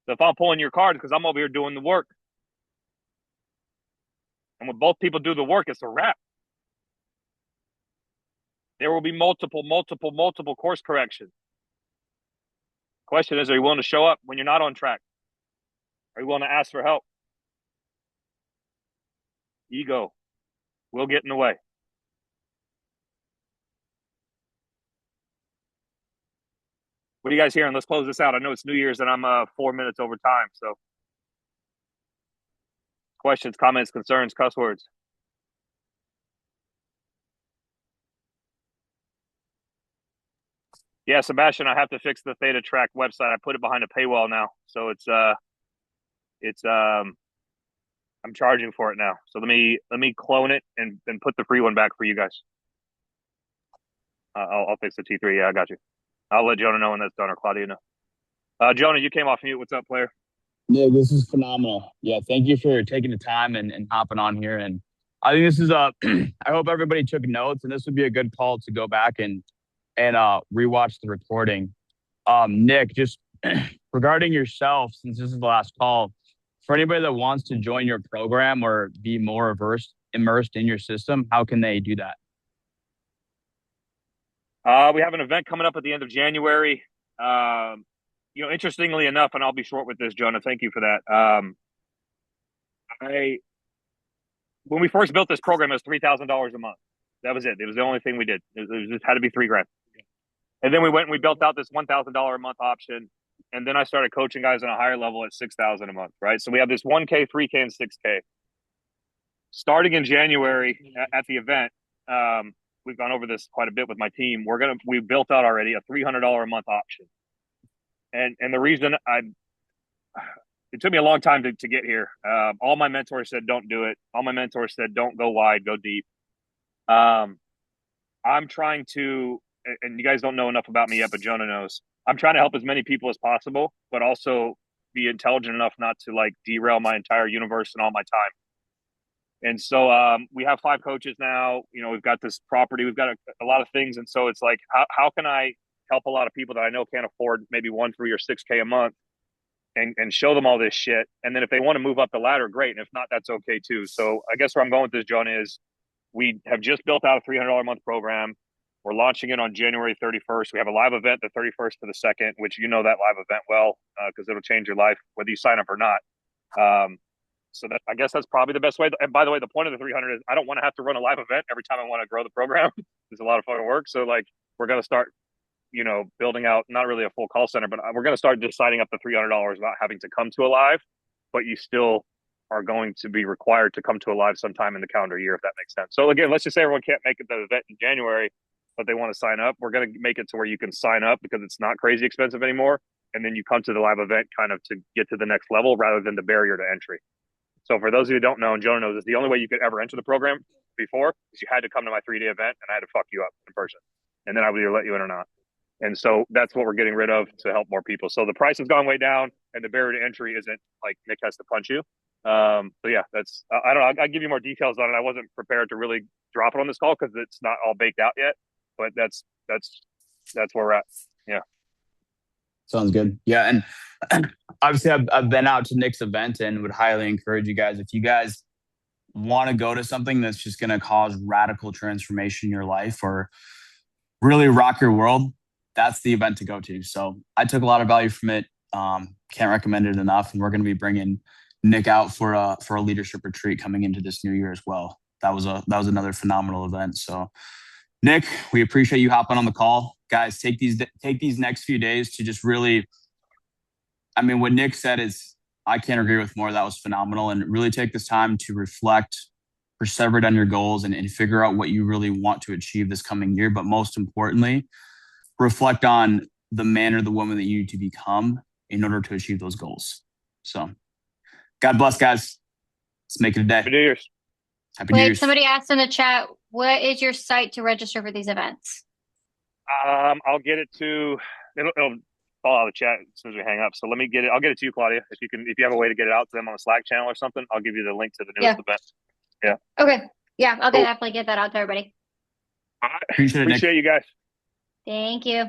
So if I'm pulling your card, because I'm over here doing the work. And when both people do the work, it's a wrap. There will be multiple course corrections. Question is, are you willing to show up when you're not on track? Are you willing to ask for help? Ego will get in the way. What are you guys hearing? Let's close this out. I know it's New Year's and I'm 4 minutes over time. So questions, comments, concerns, cuss words. Yeah, Sebastian, I have to fix the Theta Track website. I put it behind a paywall now. So I'm charging for it now. So let me clone it and put the free one back for you guys. I'll fix the T3. Yeah, I got you. I'll let Jonah know when that's done, or Claudia know. Jonah, you came off mute. What's up, player? Yeah, this is phenomenal. Yeah, thank you for taking the time and hopping on here. And I think this is I hope everybody took notes, and this would be a good call to go back and rewatch the recording. Nick, just regarding yourself, since this is the last call, for anybody that wants to join your program or be more immersed in your system, how can they do that? We have an event coming up at the end of January. Interestingly enough, and I'll be short with this, Jonah. Thank you for that. When we first built this program, it was $3,000 a month. That was it. It was the only thing we did. It just had to be $3,000. And then we went and we built out this $1,000 a month option. And then I started coaching guys on a higher level at $6,000 a month, right? So we have this 1K, 3K, and 6K. Starting in January at the event, we've gone over this quite a bit with my team. We built out already a $300 a month option. And the reason it took me a long time to get here. All my mentors said, don't do it. All my mentors said, don't go wide, go deep. I'm trying to, and you guys don't know enough about me yet, but Jonah knows. I'm trying to help as many people as possible, but also be intelligent enough not to like derail my entire universe and all my time. And so we have 5 coaches now. We've got this property. We've got a lot of things. And so it's like, how can I help a lot of people that I know can't afford maybe 1, 3, or 6K a month and show them all this shit? And then if they want to move up the ladder, great. And if not, that's okay too. So I guess where I'm going with this, Jonah, is we have just built out a $300 a month program. We're launching it on January 31st. We have a live event the 31st to the 2nd, which that live event well, because it'll change your life whether you sign up or not. So I guess that's probably the best way. And by the way, the point of the 300 is I don't want to have to run a live event every time I want to grow the program. It's a lot of fun work. So like we're going to start, building out, not really a full call center, but we're going to start just signing up the $300 without having to come to a live, but you still are going to be required to come to a live sometime in the calendar year, if that makes sense. So again, let's just say everyone can't make it the event in January, but they want to sign up. We're going to make it to where you can sign up because it's not crazy expensive anymore. And then you come to the live event kind of to get to the next level rather than the barrier to entry. So for those of you who don't know, and Jonah knows this, the only way you could ever enter the program before is you had to come to my 3-day event and I had to fuck you up in person. And then I would either let you in or not. And so that's what we're getting rid of to help more people. So the price has gone way down and the barrier to entry isn't like Nick has to punch you. So yeah, that's, I don't know. I'll give you more details on it. I wasn't prepared to really drop it on this call because it's not all baked out yet, but that's where we're at. Yeah. Sounds good. Yeah. And obviously I've been out to Nick's event and would highly encourage you guys, if you guys want to go to something that's just going to cause radical transformation in your life or really rock your world, that's the event to go to. So I took a lot of value from it. Can't recommend it enough. And we're going to be bringing Nick out for a leadership retreat coming into this new year as well. That was another phenomenal event. So Nick, we appreciate you hopping on the call. Guys, take these next few days to just really, I mean, what Nick said is, I can't agree with more. That was phenomenal. And really take this time to reflect, perseverate on your goals and figure out what you really want to achieve this coming year. But most importantly, reflect on the man or the woman that you need to become in order to achieve those goals. So God bless, guys. Let's make it a day. Happy New Year's. Happy New Year's. Somebody asked in the chat, what is your site to register for these events? I'll get it to, it'll fall out of the chat as soon as we hang up. So let me get it. I'll get it to you, Claudia. If you have a way to get it out to them on a Slack channel or something, I'll give you the link to the newest event. Yeah. Okay. Yeah, I'll definitely get that out to everybody. All right. Appreciate you guys. Thank you.